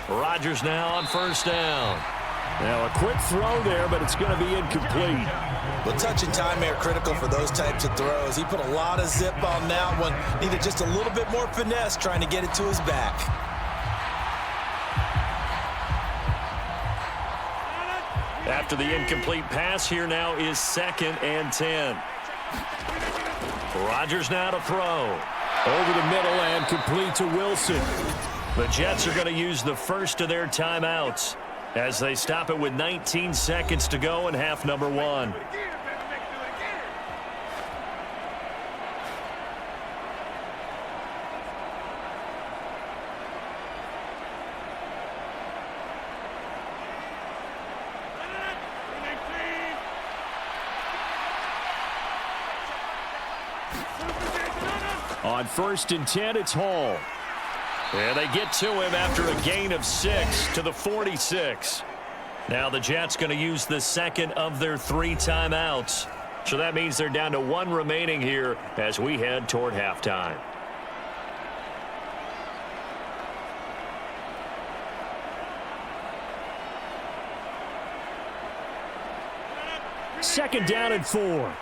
B: Rodgers now on first down. Now a quick throw there, but it's going to be incomplete.
C: Well, touch and time are critical for those types of throws. He put a lot of zip on that one. Needed just a little bit more finesse trying to get it to his back.
B: After the incomplete pass, here now is 2nd and 10. Rodgers now to throw. Over the middle and complete to Wilson. The Jets are going to use the first of their timeouts as they stop it with 19 seconds to go in half number 1. On 1st and 10, it's Hall. And they get to him after a gain of 6 to the 46. Now the Jets going to use the second of their 3 timeouts. So that means they're down to 1 remaining here as we head toward halftime. Second down and 4.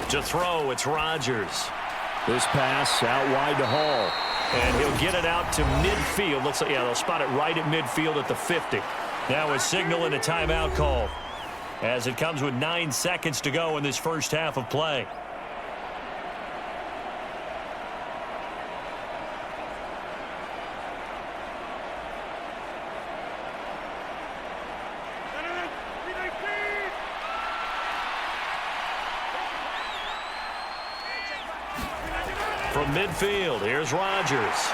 B: To throw, it's Rodgers. This pass out wide to Hall. And he'll get it out to midfield. Looks like, yeah, they'll spot it right at midfield at the 50. Now a signal and a timeout call as it comes with 9 seconds to go in this first half of play. From midfield, here's Rodgers.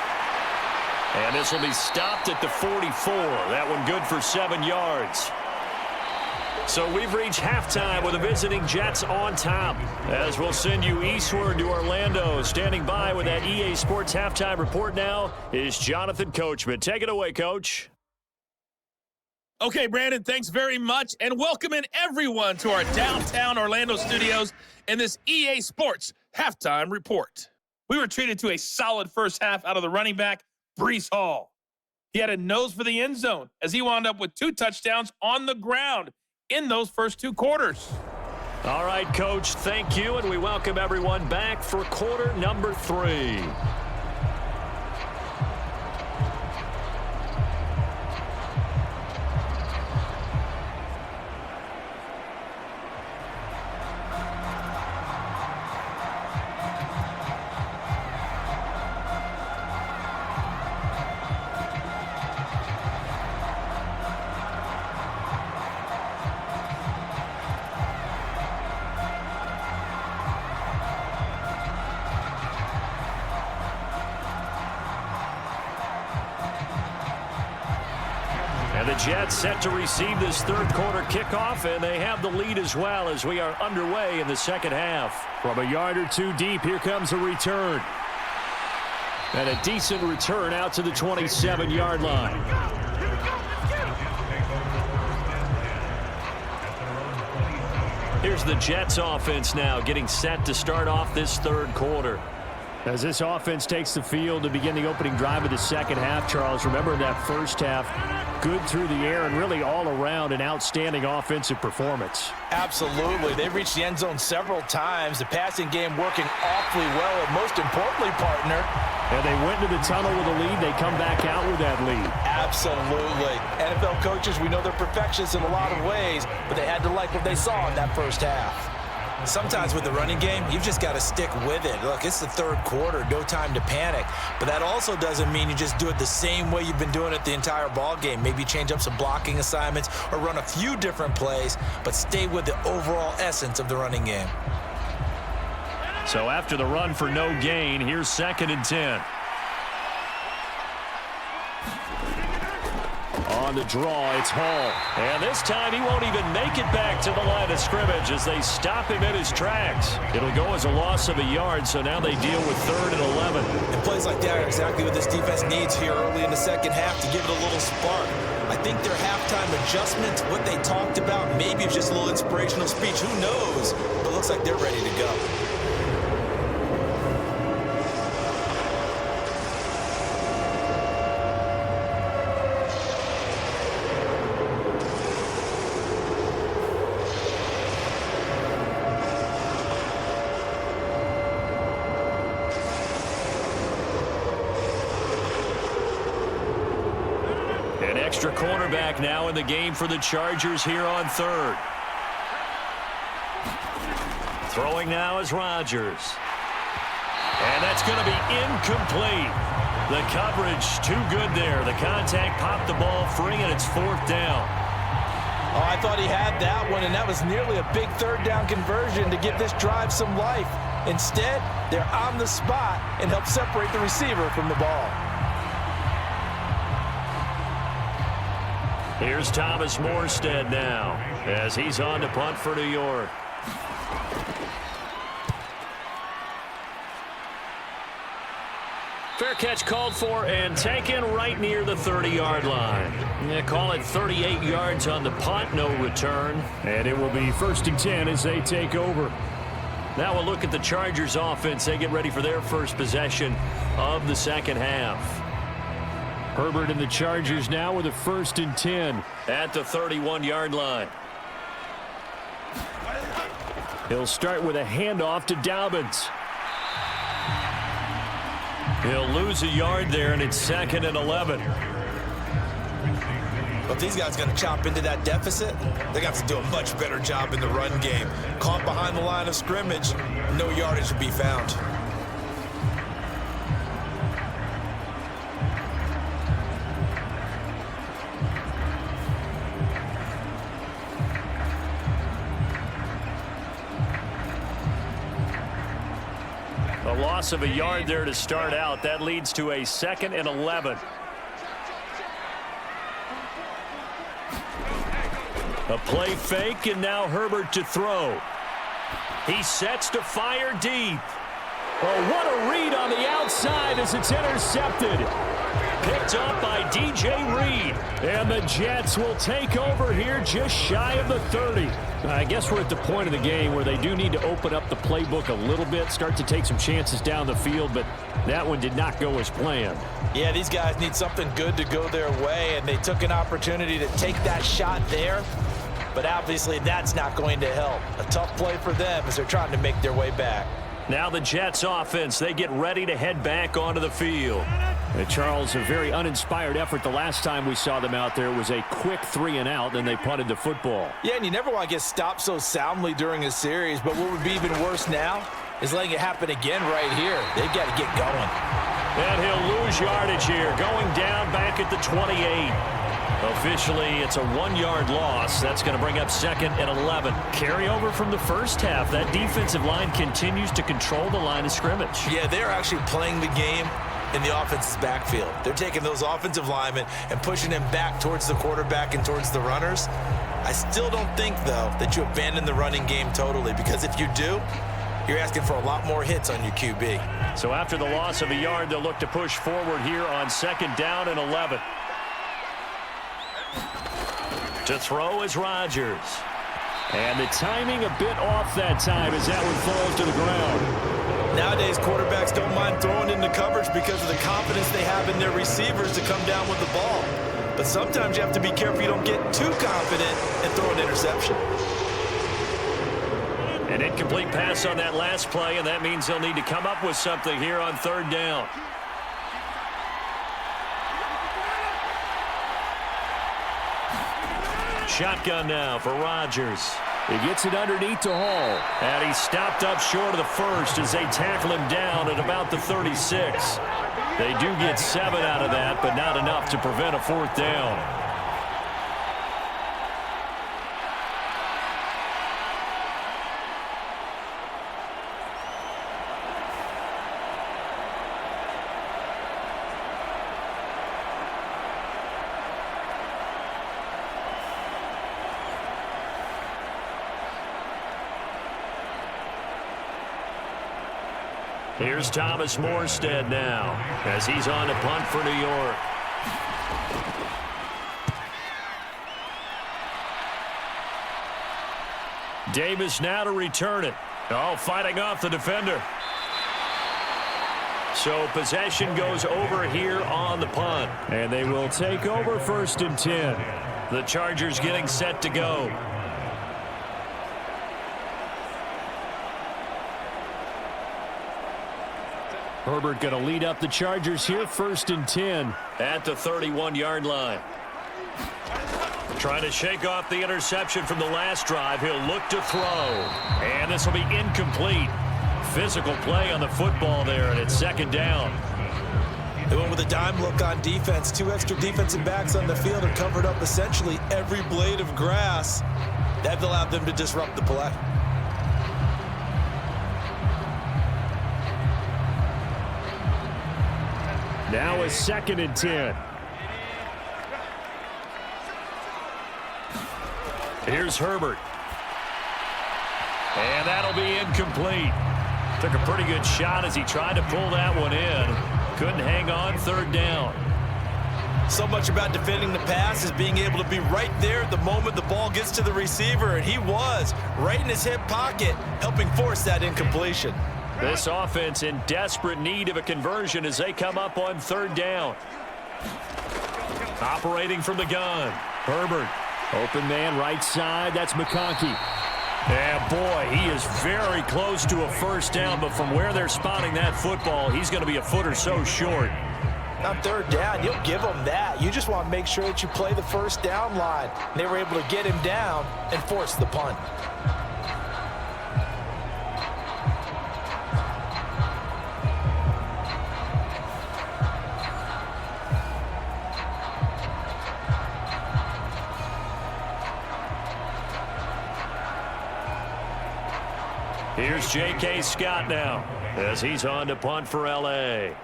B: And this will be stopped at the 44. That one good for 7 yards. So we've reached halftime with the visiting Jets on top. As we'll send you eastward to Orlando. Standing by with that EA Sports halftime report now is Jonathan Coachman. Take it away, Coach.
D: Okay, Brandon, thanks very much. And welcome in everyone to our downtown Orlando studios in this EA Sports halftime report. We were treated to a solid first half out of the running back, Breece Hall. He had a nose for the end zone as he wound up with 2 touchdowns on the ground in those first 2 quarters.
B: All right, Coach, thank you, and we welcome everyone back for quarter number 3. And the Jets set to receive this third quarter kickoff, and they have the lead as well as we are underway in the second half. From a yard or 2 deep, here comes a return. And a decent return out to the 27-yard line. Here's the Jets offense now getting set to start off this third quarter. As this offense takes the field to begin the opening drive of the second half, Charles, remember in that first half, good through the air and really all around an outstanding offensive performance.
C: Absolutely. They reached the end zone several times. The passing game working awfully well, and most importantly, partner.
B: And they went into the tunnel with a lead. They come back out with that lead.
C: Absolutely. NFL coaches, we know they're perfectionists in a lot of ways, but they had to like what they saw in that first half. Sometimes with the running game, you've just got to stick with it. Look, it's the third quarter, no time to panic. But that also doesn't mean you just do it the same way you've been doing it the entire ball game. Maybe change up some blocking assignments or run a few different plays, but stay with the overall essence of the running game.
B: So after the run for no gain, here's 2nd and 10. On the draw, it's Hall. And this time he won't even make it back to the line of scrimmage as they stop him in his tracks. It'll go as a loss of a yard, so now they deal with 3rd and 11.
C: And plays like that are exactly what this defense needs here early in the second half to give it a little spark. I think their halftime adjustment, what they talked about, maybe it's just a little inspirational speech. Who knows? But it looks like they're ready to go.
B: An extra cornerback now in the game for the Chargers here on 3rd. Throwing now is Rodgers. And that's going to be incomplete. The coverage too good there. The contact popped the ball free, and it's 4th down.
C: Oh, I thought he had that one, and that was nearly a big 3rd down conversion to give this drive some life. Instead, they're on the spot and help separate the receiver from the ball.
B: Here's Thomas Morstead now as he's on to punt for New York. Fair catch called for and taken right near the 30-yard line. They call it 38 yards on the punt, no return. And it will be 1st and 10 as they take over. Now we'll look at the Chargers offense. They get ready for their first possession of the second half. Herbert and the Chargers now with a 1st and 10 at the 31-yard line. He'll start with a handoff to Dobbins. He'll lose a yard there, and it's 2nd and 11.
C: But these guys going to chop into that deficit, they got to do a much better job in the run game. Caught behind the line of scrimmage, no yardage to be found.
B: loss of a yard there to start out. That leads to a 2nd and 11. A play fake, and now Herbert to throw. He sets to fire deep. Oh, what a read on the outside as it's intercepted. Picked up by DJ Reed. And the Jets will take over here just shy of the 30. I guess we're at the point of the game where they do need to open up the playbook a little bit, start to take some chances down the field, but that one did not go as planned.
C: Yeah, these guys need something good to go their way, and they took an opportunity to take that shot there, but obviously that's not going to help. A tough play for them as they're trying to make their way back.
B: Now the Jets offense, they get ready to head back onto the field. Charles, a very uninspired effort the last time we saw them out there. It was a quick 3-and-out, and they punted the football.
C: Yeah, and you never want to get stopped so soundly during a series, but what would be even worse now is letting it happen again right here. They've got to get going.
B: And he'll lose yardage here, going down back at the 28. Officially, it's a 1-yard loss. That's going to bring up 2nd and 11. Carryover from the first half. That defensive line continues to control the line of scrimmage.
C: Yeah, they're actually playing the game in the offense's backfield. They're taking those offensive linemen and pushing them back towards the quarterback and towards the runners. I still don't think, though, that you abandon the running game totally, because if you do, you're asking for a lot more hits on your QB.
B: So after the loss of a yard, they'll look to push forward here on 2nd down and 11. To throw is Rodgers. And the timing a bit off that time as that one falls to the ground.
C: Nowadays, quarterbacks don't mind throwing into coverage because of the confidence they have in their receivers to come down with the ball. But sometimes you have to be careful you don't get too confident and throw an interception.
B: An incomplete pass on that last play, and that means they'll need to come up with something here on 3rd down. Shotgun now for Rodgers. He gets it underneath to Hall. And he stopped up short of the first as they tackle him down at about the 36. They do get 7 out of that, but not enough to prevent a 4th down. Here's Thomas Morstead now as he's on to punt for New York. Davis now to return it. Oh, fighting off the defender. So possession goes over here on the punt. And they will take over 1st and 10. The Chargers getting set to go. Herbert going to lead up the Chargers here, 1st and 10 at the 31-yard line. Trying to shake off the interception from the last drive. He'll look to throw. And this will be incomplete. Physical play on the football there, and it's 2nd down.
C: They went with a dime look on defense. 2 extra defensive backs on the field are covered up essentially every blade of grass. That allowed them to disrupt the play.
B: Now a 2nd and 10. Here's Herbert. And that'll be incomplete. Took a pretty good shot as he tried to pull that one in. Couldn't hang on, 3rd down.
C: So much about defending the pass is being able to be right there at the moment the ball gets to the receiver, and he was right in his hip pocket, helping force that incompletion.
B: This offense in desperate need of a conversion as they come up on 3rd down. Operating from the gun. Herbert. Open man right side. That's McConkey. And boy, he is very close to a 1st down, but from where they're spotting that football, he's going to be a foot or so short.
C: On 3rd down, you'll give them that. You just want to make sure that you play the 1st down line. They were able to get him down and force the punt.
B: Here's J.K. Scott now as he's on to punt for L.A.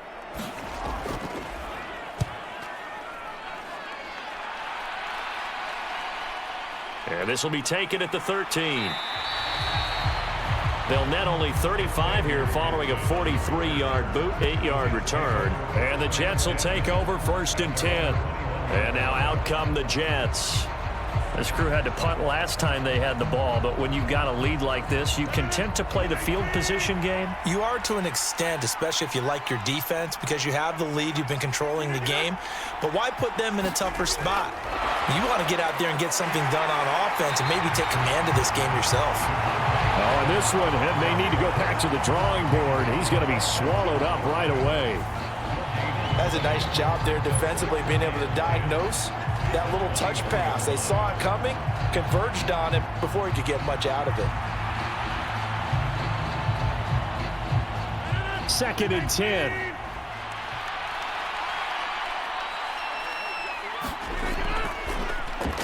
B: And this will be taken at the 13. They'll net only 35 here following a 43-yard boot, 8-yard return. And the Jets will take over 1st and 10. And now out come the Jets. This crew had to punt last time they had the ball, but when you've got a lead like this, you content to play the field position game?
C: You are to an extent, especially if you like your defense, because you have the lead, you've been controlling the game. But why put them in a tougher spot? You want to get out there and get something done on offense and maybe take command of this game yourself.
B: Oh, and this one, they need to go back to the drawing board. He's going to be swallowed up right away.
C: That's a nice job there defensively, being able to diagnose that little touch pass. They saw it coming, converged on it before he could get much out of it.
B: 2nd and 10.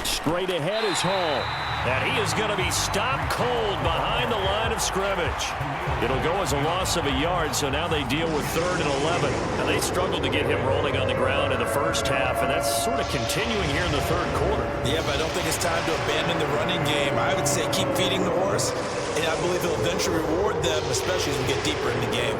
B: Straight ahead is Hall. And he is going to be stopped cold behind the line of scrimmage. It'll go as a loss of a yard, so now they deal with 3rd and 11. Now, they struggled to get him rolling on the ground in the first half, and that's sort of continuing here in the 3rd quarter.
C: Yeah, but I don't think it's time to abandon the running game. I would say keep feeding the horse, and I believe he'll eventually reward them, especially as we get deeper in the game.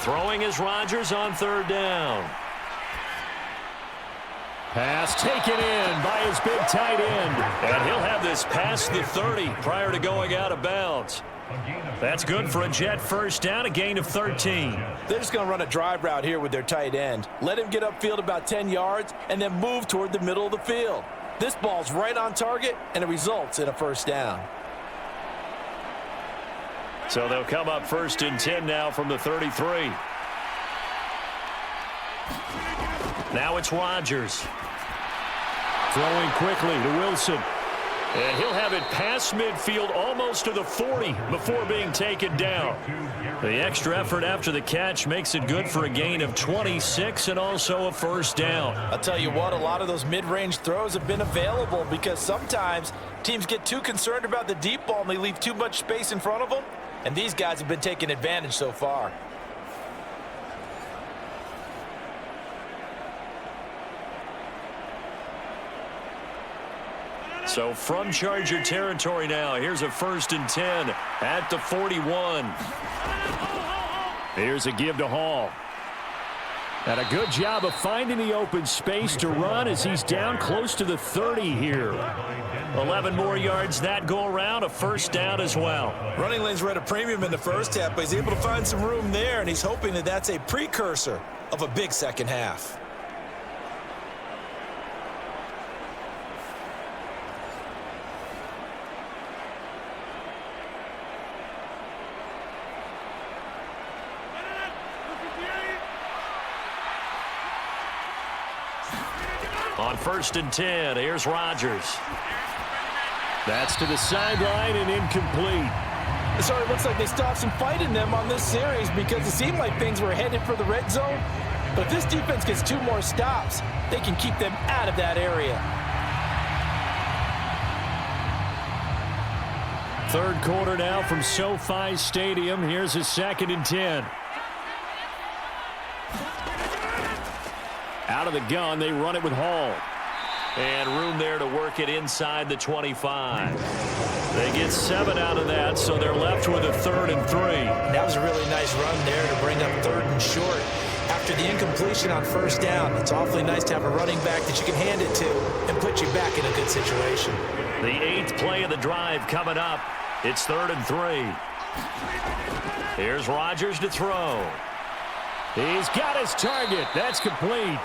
B: Throwing is Rodgers on 3rd down. Pass taken in by his big tight end. And he'll have this past the 30 prior to going out of bounds. That's good for a Jet 1st down, a gain of 13.
C: They're just going to run a drive route here with their tight end. Let him get upfield about 10 yards and then move toward the middle of the field. This ball's right on target, and it results in a 1st down.
B: So they'll come up 1st and 10 now from the 33. Now it's Rodgers. Throwing quickly to Wilson. And he'll have it past midfield almost to the 40 before being taken down. The extra effort after the catch makes it good for a gain of 26 and also a 1st down.
C: I'll tell you what, a lot of those mid-range throws have been available because sometimes teams get too concerned about the deep ball and they leave too much space in front of them. And these guys have been taking advantage so far.
B: So from Charger territory now, here's a 1st and 10 at the 41. Here's a give to Hall. And a good job of finding the open space to run as he's down close to the 30 here. 11 more yards that go around, a 1st down as well.
C: Running lanes were at a premium in the first half, but he's able to find some room there, and he's hoping that that's a precursor of a big second half.
B: On 1st and 10, here's Rodgers. That's to the sideline and incomplete.
C: So it looks like they stopped some fight in them on this series because it seemed like things were headed for the red zone. But if this defense gets 2 more stops, they can keep them out of that area.
B: 3rd quarter now from SoFi Stadium. Here's a 2nd and 10. Out of the gun, they run it with Hall. And room there to work it inside the 25. They get 7 out of that, so they're left with a 3rd and 3.
C: That was a really nice run there to bring up 3rd and short. After the incompletion on 1st down, it's awfully nice to have a running back that you can hand it to and put you back in a good situation.
B: The 8th play of the drive coming up. It's 3rd and 3. Here's Rodgers to throw. He's got his target. That's complete.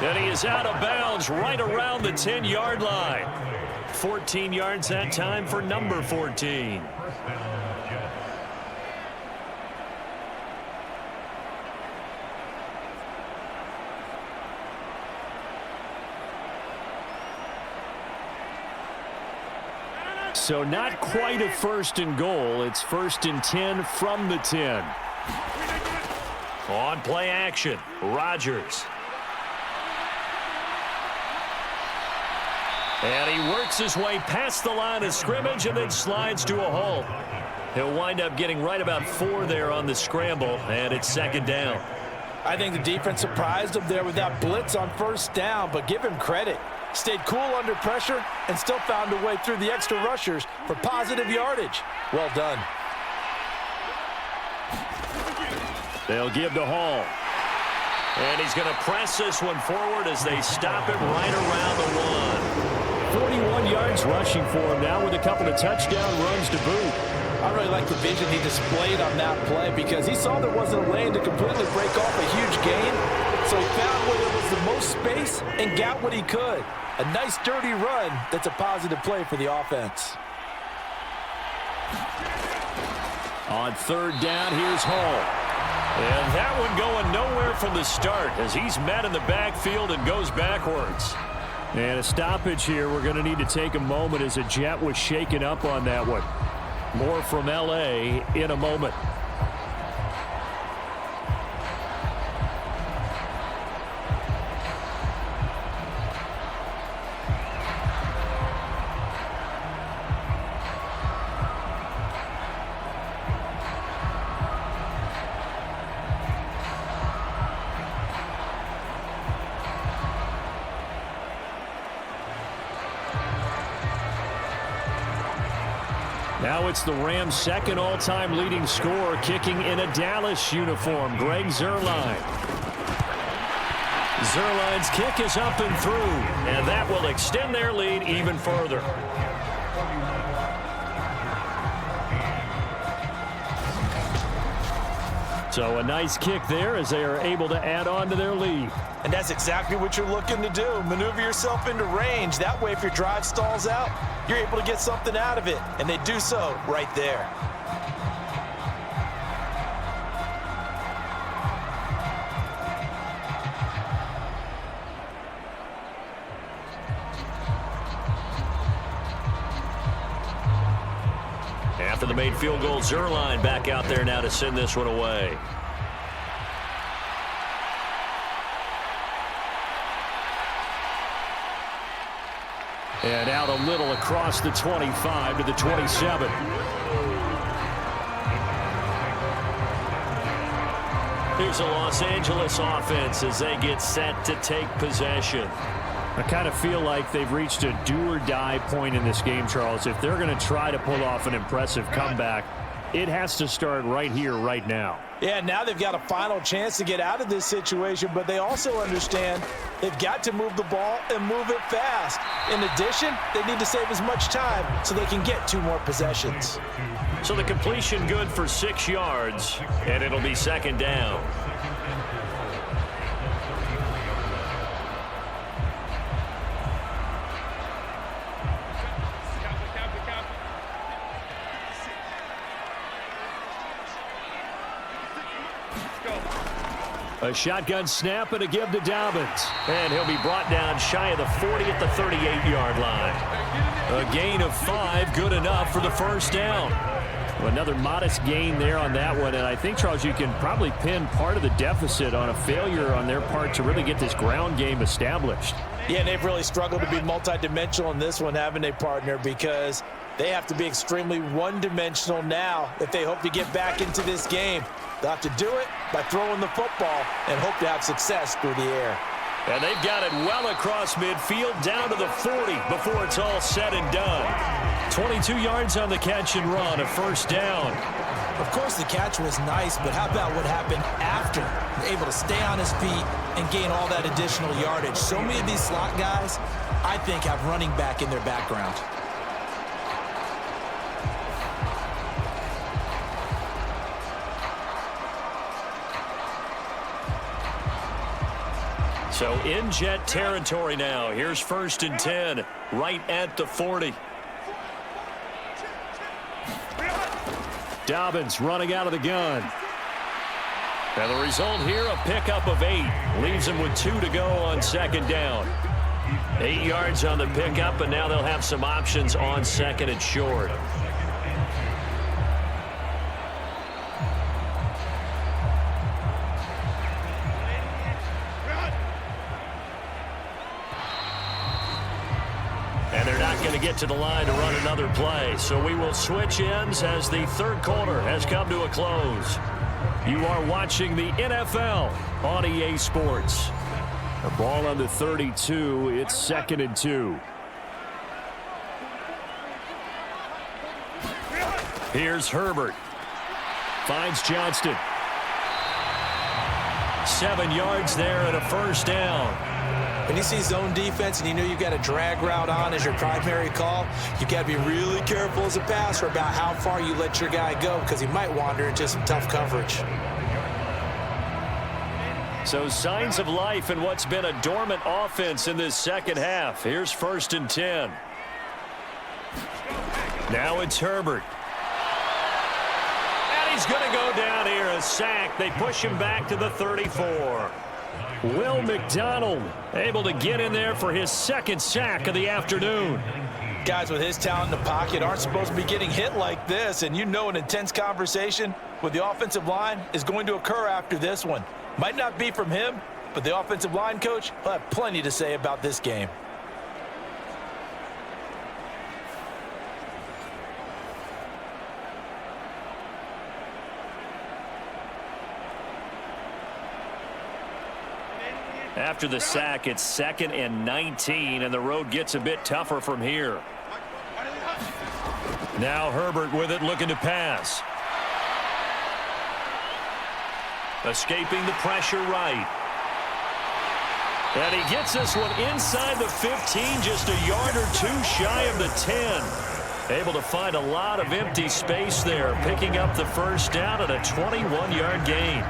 B: And he is out of bounds right around the 10-yard line. 14 yards that time for number 14. So not quite a first and goal. It's 1st and 10 from the 10. On play action, Rodgers. And he works his way past the line of scrimmage and then slides to a halt. He'll wind up getting right about 4 there on the scramble, and it's 2nd down.
C: I think the defense surprised him there with that blitz on 1st down, but give him credit. Stayed cool under pressure and still found a way through the extra rushers for positive yardage. Well done.
B: They'll give to Hall. And he's going to press this one forward as they stop it right around the 1. 41 yards rushing for him now with a couple of touchdown runs to boot.
C: I really like the vision he displayed on that play because he saw there wasn't a lane to completely break off a huge gain. So he found where there was the most space and got what he could. A nice dirty run that's a positive play for the offense.
B: On 3rd down, here's Hall. And that one going nowhere from the start as he's met in the backfield and goes backwards. And a stoppage here. We're going to need to take a moment as a Jet was shaken up on that one. More from L.A. in a moment. Now it's the Rams' 2nd all-time leading scorer kicking in a Dallas uniform, Greg Zuerlein. Zuerlein's kick is up and through, and that will extend their lead even further. So a nice kick there as they are able to add on to their lead.
C: And that's exactly what you're looking to do. Maneuver yourself into range. That way, if your drive stalls out, you're able to get something out of it. And they do so right there.
B: After the made field goal, Zuerlein back out there now to send this one away. And out a little across the 25 to the 27. Here's a Los Angeles offense as they get set to take possession. I kind of feel like they've reached a do-or-die point in this game, Charles. If they're going to try to pull off an impressive comeback, it has to start right here, right now.
C: Yeah, now they've got a final chance to get out of this situation, but they also understand they've got to move the ball and move it fast. In addition, they need to save as much time so they can get 2 more possessions.
B: So the completion good for 6 yards, and it'll be 2nd down. A shotgun snap and a give to Dobbins. And he'll be brought down shy of the 40 at the 38-yard line. A gain of 5, good enough for the 1st down. Another modest gain there on that one. And I think, Charles, you can probably pin part of the deficit on a failure on their part to really get this ground game established.
C: Yeah, they've really struggled to be multidimensional in this one, haven't they, partner? Because they have to be extremely one-dimensional now if they hope to get back into this game. They'll have to do it by throwing the football and hope to have success through the air.
B: And they've got it well across midfield down to the 40 before it's all said and done. 22 yards on the catch and run, a 1st down.
C: Of course, the catch was nice, but how about what happened after? Able to stay on his feet and gain all that additional yardage. So many of these slot guys, I think, have running back in their background.
B: So in Jet territory now. Here's 1st and 10, right at the 40. Dobbins running out of the gun. And the result here, a pickup of 8. Leaves him with 2 to go on 2nd down. 8 yards on the pickup, and now they'll have some options on second and short. And they're not going to get to the line to run another play. So we will switch ends as the third quarter has come to a close. You are watching the NFL on EA Sports. The ball on the 32. It's 2nd and 2. Here's Herbert. Finds Johnston. 7 yards there and a first down.
C: When you see zone defense and you know you've got a drag route on as your primary call, you've got to be really careful as a passer about how far you let your guy go because he might wander into some tough coverage.
B: So signs of life in what's been a dormant offense in this second half. Here's 1st and 10. Now it's Herbert. And he's going to go down here, a sack. They push him back to the 34. Will McDonald able to get in there for his 2nd sack of the afternoon.
C: Guys with his talent in the pocket aren't supposed to be getting hit like this, and you know an intense conversation with the offensive line is going to occur after this one. Might not be from him, but the offensive line coach will have plenty to say about this game.
B: After the sack, it's 2nd and 19, and the road gets a bit tougher from here. Now Herbert with it, looking to pass. Escaping the pressure right. And he gets this one inside the 15, just a yard or two shy of the 10. Able to find a lot of empty space there, picking up the first down at a 21-yard gain.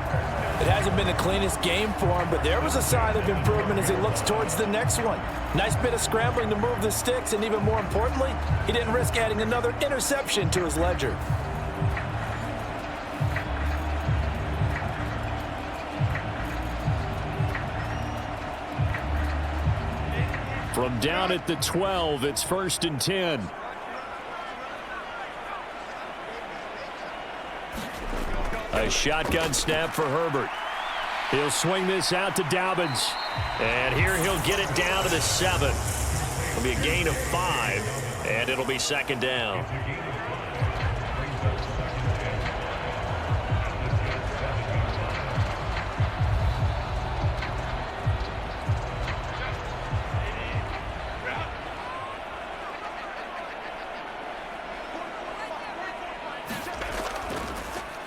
C: It hasn't been the cleanest game for him, but there was a sign of improvement as he looks towards the next one. Nice bit of scrambling to move the sticks, and even more importantly, he didn't risk adding another interception to his ledger.
B: From down at the 12, it's 1st and 10. A shotgun snap for Herbert. He'll swing this out to Dobbins. And here he'll get it down to the 7. It'll be a gain of 5, and it'll be 2nd down.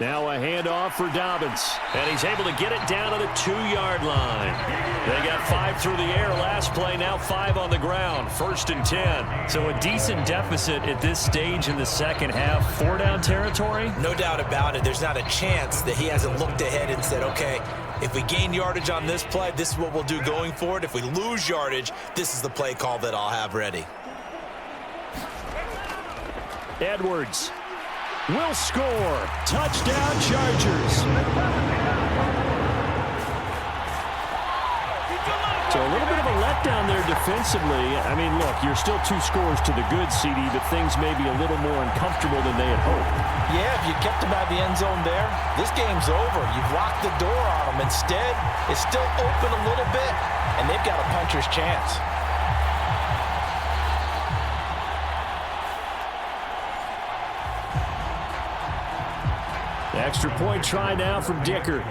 B: Now a handoff for Dobbins, and he's able to get it down to the 2-yard line. They got 5 through the air last play, now 5 on the ground, 1st and 10.
E: So a decent deficit at this stage in the second half. 4-down territory?
C: No doubt about it. There's not a chance that he hasn't looked ahead and said, okay, if we gain yardage on this play, this is what we'll do going forward. If we lose yardage, this is the play call that I'll have ready.
B: Edwards will score. Touchdown, Chargers. So a little bit of a letdown there defensively. I mean, look, you're still 2 scores to the good, CD, but things may be a little more uncomfortable than they had hoped.
C: Yeah, if you kept him out of the end zone there, this game's over. You've locked the door on him. Instead, it's still open a little bit, and they've got a puncher's chance.
B: Extra point try now from Dicker.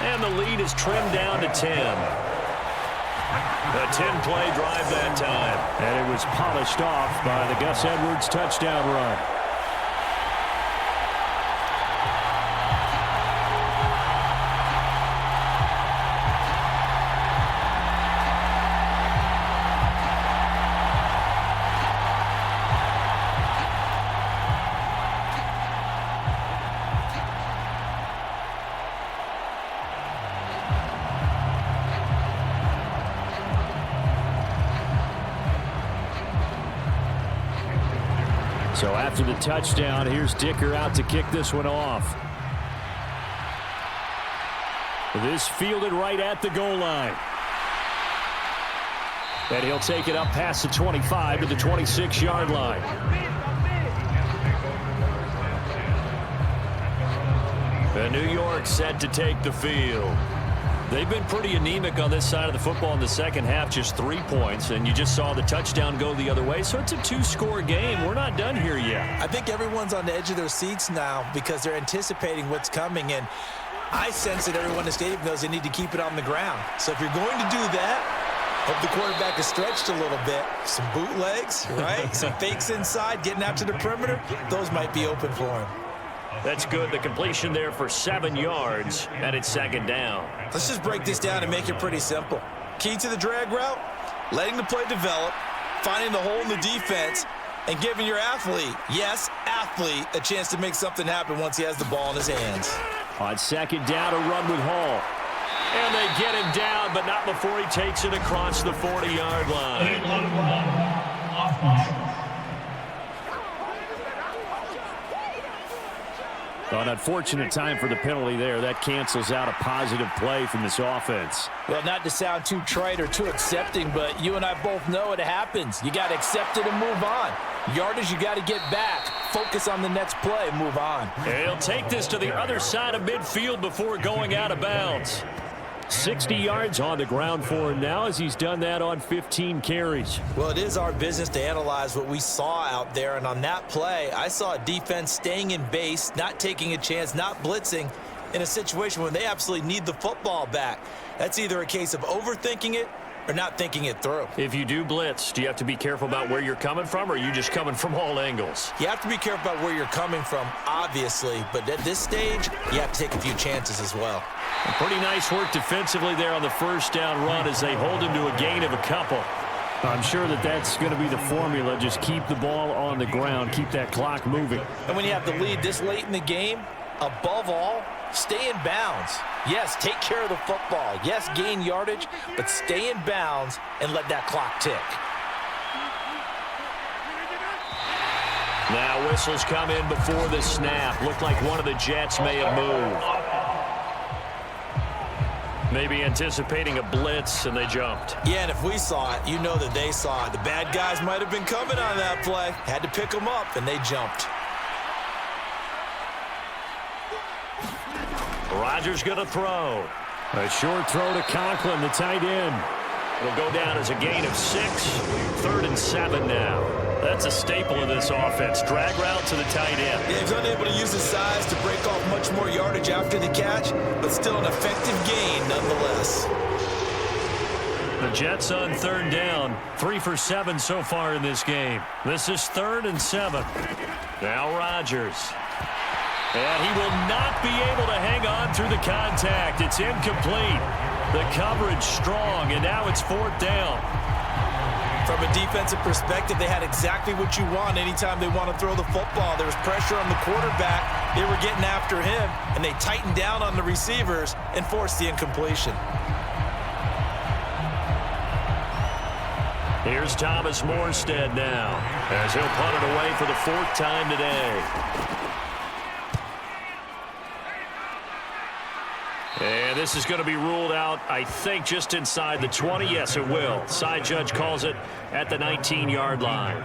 B: And the lead is trimmed down to 10. A 10-play drive that time. And it was polished off by the Gus Edwards touchdown run. So after the touchdown, here's Dicker out to kick this one off. This fielded right at the goal line. And he'll take it up past the 25 to the 26-yard line. And New York set to take the field. They've been pretty anemic on this side of the football in the second half, just 3 points, and you just saw the touchdown go the other way, so it's a 2-score game. We're not done here yet.
C: I think everyone's on the edge of their seats now because they're anticipating what's coming, and I sense that everyone in the stadium knows they need to keep it on the ground. So if you're going to do that, hope the quarterback is stretched a little bit. Some bootlegs, right? Some fakes inside, getting out to the perimeter. Those might be open for him.
B: That's good. The completion there for 7 yards, and it's second down.
C: Let's just break this down and make it pretty simple. Key to the drag route, letting the play develop, finding the hole in the defense, and giving your athlete, yes, athlete, a chance to make something happen once he has the ball in his hands.
B: On second down, a run with Hall. And they get him down, but not before he takes it across the 40-yard line. An unfortunate time for the penalty there. That cancels out a positive play from this offense.
C: Well, not to sound too trite or too accepting, but you and I both know it happens. You got to accept it and move on. Yardage, you got to get back. Focus on the next play and move on.
B: He'll take this to the other side of midfield before going out of bounds. 60 yards on the ground for him now as he's done that on 15 carries.
C: Well, it is our business to analyze what we saw out there, and on that play, I saw a defense staying in base, not taking a chance, not blitzing in a situation when they absolutely need the football back. That's either a case of overthinking it or not thinking it through.
B: If you do blitz, do you have to be careful about where you're coming from, or are you just coming from all angles?
C: You have to be careful about where you're coming from, obviously, but at this stage, you have to take a few chances as well.
B: Pretty nice work defensively there on the first down run as they hold him to a gain of a couple. I'm sure that that's going to be the formula. Just keep the ball on the ground, keep that clock moving.
C: And when you have the lead this late in the game, above all, stay in bounds. Yes, take care of the football. Yes, gain yardage, but stay in bounds and let that clock tick.
B: Now whistles come in before the snap. Looked like one of the Jets may have moved. Maybe anticipating a blitz, and they jumped.
C: Yeah, and if we saw it, you know that they saw it. The bad guys might have been coming on that play. Had to pick them up, and they jumped.
B: Rodgers going to throw. A short throw to Conklin, the tight end. It'll go down as a gain of 6. 3rd and 7 now. That's a staple of this offense. Drag route to the tight end.
C: Yeah, he's unable to use his size to break off much more yardage after the catch, but still an effective gain nonetheless.
B: The Jets on 3rd down. 3 for 7 so far in this game. This is 3rd and 7. Now Rodgers. And he will not be able to hang on through the contact. It's incomplete. The coverage strong, and now it's 4th down.
C: From a defensive perspective, they had exactly what you want anytime they want to throw the football. There was pressure on the quarterback. They were getting after him, and they tightened down on the receivers and forced the incompletion.
B: Here's Thomas Morstead now, as he'll punt it away for the 4th time today. And this is going to be ruled out, I think, just inside the 20. Yes, it will. Side judge calls it at the 19-yard line.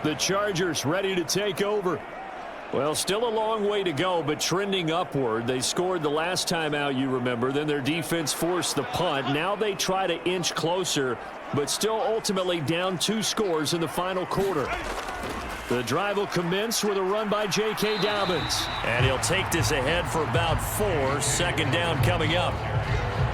B: The Chargers ready to take over. Well, still a long way to go, but trending upward. They scored the last time out, you remember. Then their defense forced the punt. Now they try to inch closer, but still ultimately down 2 scores in the final quarter. The drive will commence with a run by J.K. Dobbins. And he'll take this ahead for about 4. 2nd down coming up.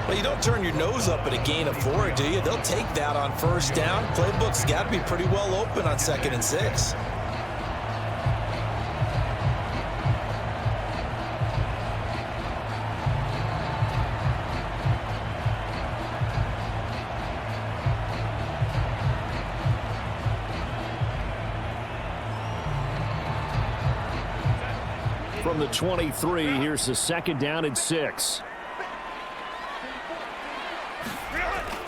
C: Well, you don't turn your nose up at a gain of 4, do you? They'll take that on 1st down. Playbook's got to be pretty well open on 2nd and 6.
B: From the 23, here's the 2nd down and 6.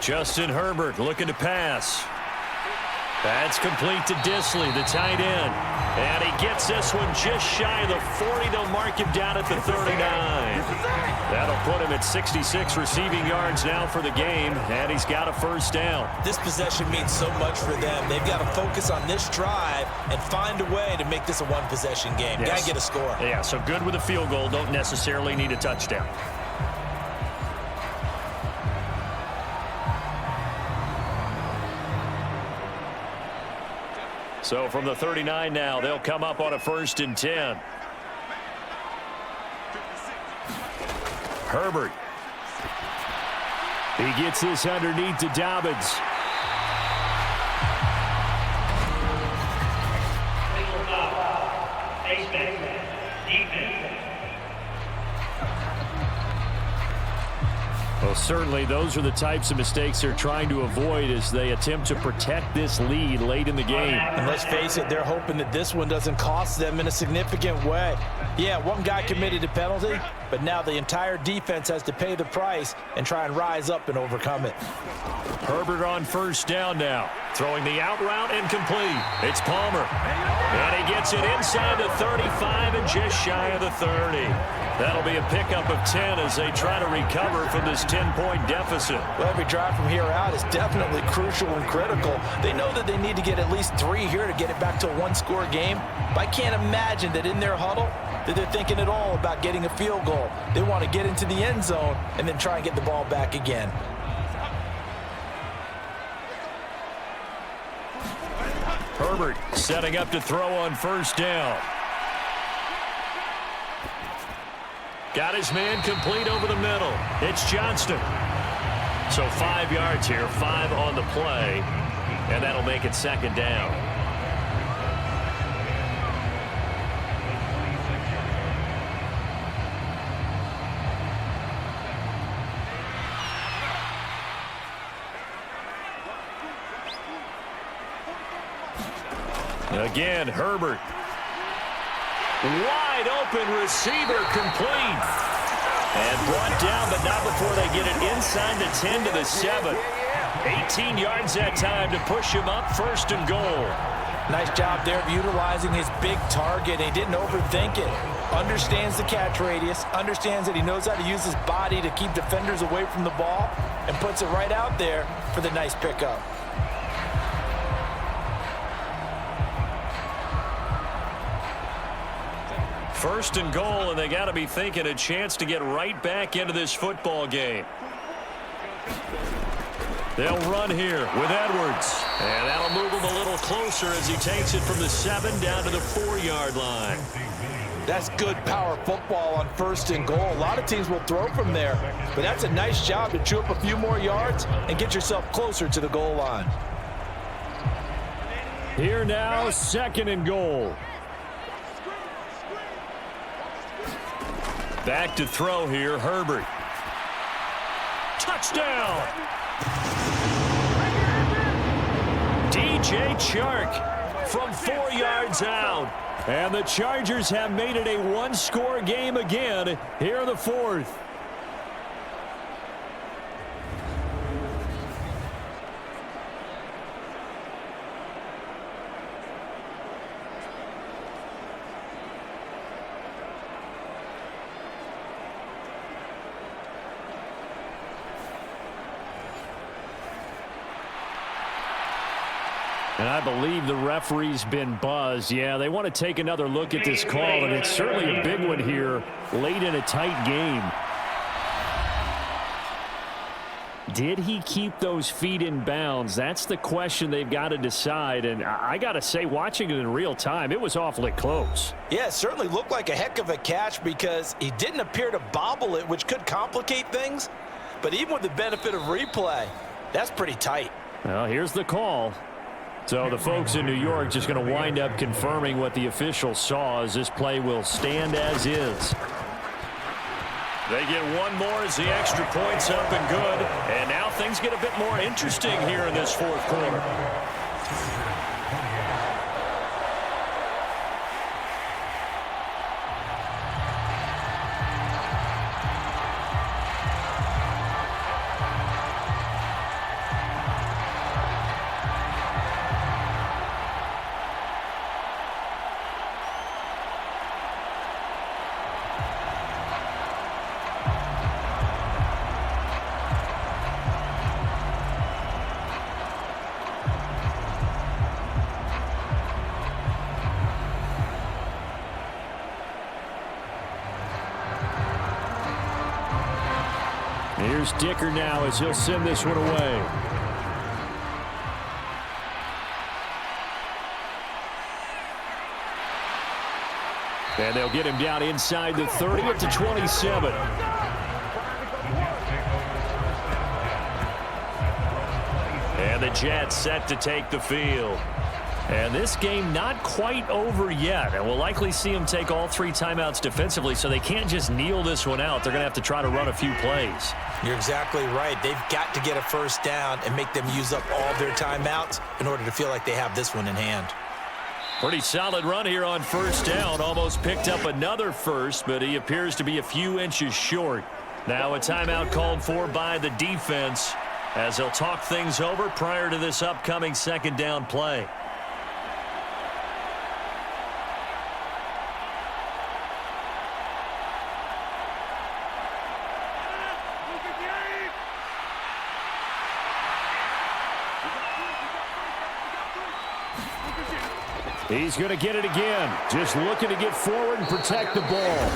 B: Justin Herbert looking to pass. That's complete to Disley, the tight end. And he gets this one just shy of the 40. They'll mark him down at the 39. That'll put him at 66 receiving yards now for the game, and he's got a first down.
C: This possession means so much for them. They've got to focus on this drive and find a way to make this a one-possession game.
B: Yes.
C: Got to get a score.
B: Yeah, so good with a field goal. Don't necessarily need a touchdown. So from the 39 now, they'll come up on a 1st and 10. Herbert. He gets this underneath to Dobbins. Well, certainly those are the types of mistakes they're trying to avoid as they attempt to protect this lead late in the game.
C: And let's face it, they're hoping that this one doesn't cost them in a significant way. Yeah, one guy committed a penalty, but now the entire defense has to pay the price and try and rise up and overcome it.
B: Herbert on 1st down now. Throwing the out route incomplete. It's Palmer. And he gets it inside the 35 and just shy of the 30. That'll be a pickup of 10 as they try to recover from this 10-point deficit.
C: Well, every drive from here out is definitely crucial and critical. They know that they need to get at least 3 here to get it back to a one-score game. But I can't imagine that in their huddle that they're thinking at all about getting a field goal. They want to get into the end zone and then try and get the ball back again.
B: Herbert setting up to throw on 1st down. Got his man complete over the middle. It's Johnston. So 5 yards here, 5 on the play, and that'll make it 2nd down. Again, Herbert. Wide open receiver complete. And brought down, but not before they get it inside the 10 to the 7. 18 yards that time to push him up 1st and goal.
C: Nice job there of utilizing his big target. He didn't overthink it. Understands the catch radius. Understands that he knows how to use his body to keep defenders away from the ball. And puts it right out there for the nice pickup.
B: First and goal, and they got to be thinking a chance to get right back into this football game. They'll run here with Edwards, and that'll move him a little closer as he takes it from the 7 down to the 4-yard line.
C: That's good power football on 1st and goal. A lot of teams will throw from there, but that's a nice job to chew up a few more yards and get yourself closer to the goal line.
B: Here now, 2nd and goal. Back to throw here, Herbert. Touchdown! DJ Chark from 4 yards out. And the Chargers have made it a one-score game again here in the 4th. And I believe the referee's been buzzed. Yeah, they want to take another look at this call, and it's certainly a big one here late in a tight game. Did he keep those feet in bounds? That's the question they've got to decide. And I got to say, watching it in real time, it was awfully close.
C: Yeah, it certainly looked like a heck of a catch because he didn't appear to bobble it, which could complicate things. But even with the benefit of replay, that's pretty tight.
B: Well, here's the call. So the folks in New York just going to wind up confirming what the officials saw as this play will stand as is. They get one more as the extra point's up and good. And now things get a bit more interesting here in this 4th quarter. Here's Dicker now as he'll send this one away. And they'll get him down inside the 30 up to 27. And the Jets set to take the field. And this game not quite over yet. And we'll likely see them take all 3 timeouts defensively, so they can't just kneel this one out. They're going to have to try to run a few plays.
C: You're exactly right. They've got to get a first down and make them use up all their timeouts in order to feel like they have this one in hand.
B: Pretty solid run here on first down. Almost picked up another first, but he appears to be a few inches short. Now a timeout called for by the defense as they'll talk things over prior to this upcoming second down play. He's going to get it again. Just looking to get forward and protect the ball.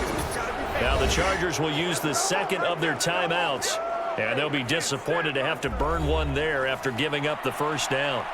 B: Now the Chargers will use the second of their timeouts, and they'll be disappointed to have to burn one there after giving up the first down.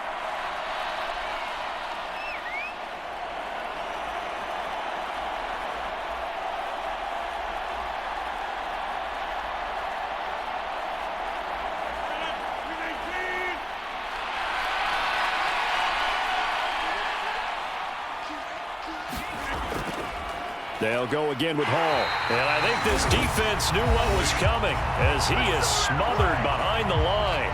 B: They'll go again with Hall. And I think this defense knew what was coming as he is smothered behind the line.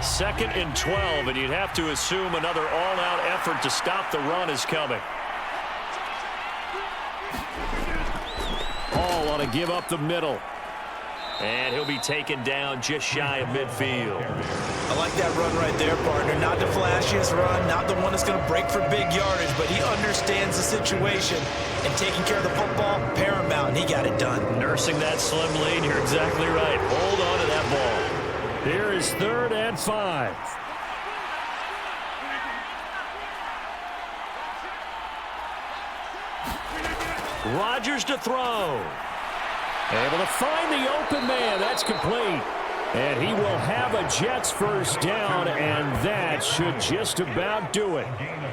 B: Second and 12, and you'd have to assume another all-out effort to stop the run is coming. Hall to give up the middle. And he'll be taken down just shy of midfield.
C: I like that run right there, partner. Not the flashiest run, not the one that's going to break for big yardage, but he understands the situation, and taking care of the football, paramount, and he got it done.
B: Nursing that slim lead, you're exactly right. Hold on to that ball. Here is 3rd and 5. Rodgers to throw. Able to find the open man. That's complete. And he will have a Jets first down, and that should just about do it.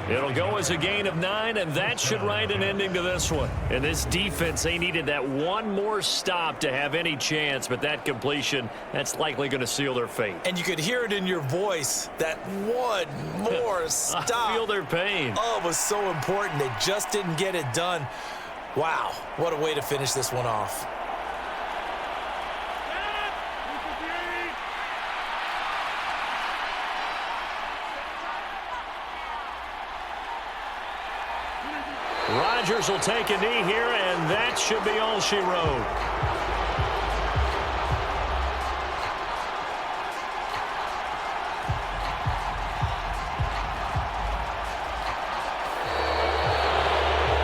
B: It'll go as a gain of 9, and that should write an ending to this one. And this defense, they needed that one more stop to have any chance, but that completion, that's likely going to seal their fate.
C: And you could hear it in your voice, that one more stop.
B: I feel their pain.
C: Oh, it was so important. They just didn't get it done. Wow, what a way to finish this one off. Rodgers will take a knee here, and that should be all she wrote.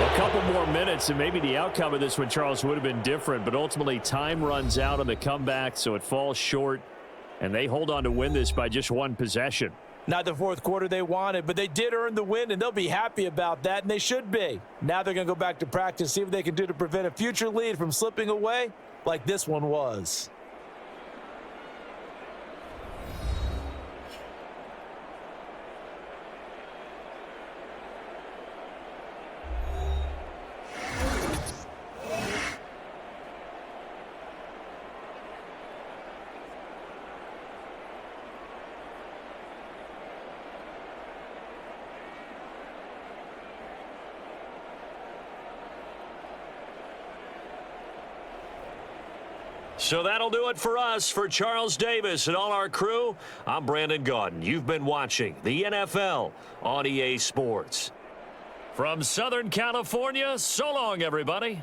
C: A couple more minutes, and maybe the outcome of this one, Charles, would have been different, but ultimately time runs out on the comeback, so it falls short, and they hold on to win this by just one possession. Not the fourth quarter they wanted, but they did earn the win, and they'll be happy about that, and they should be. Now they're going to go back to practice, see what they can do to prevent a future lead from slipping away like this one was. So that'll do it for us. For Charles Davis and all our crew, I'm Brandon Gaudin. You've been watching the NFL on EA Sports. From Southern California, so long, everybody.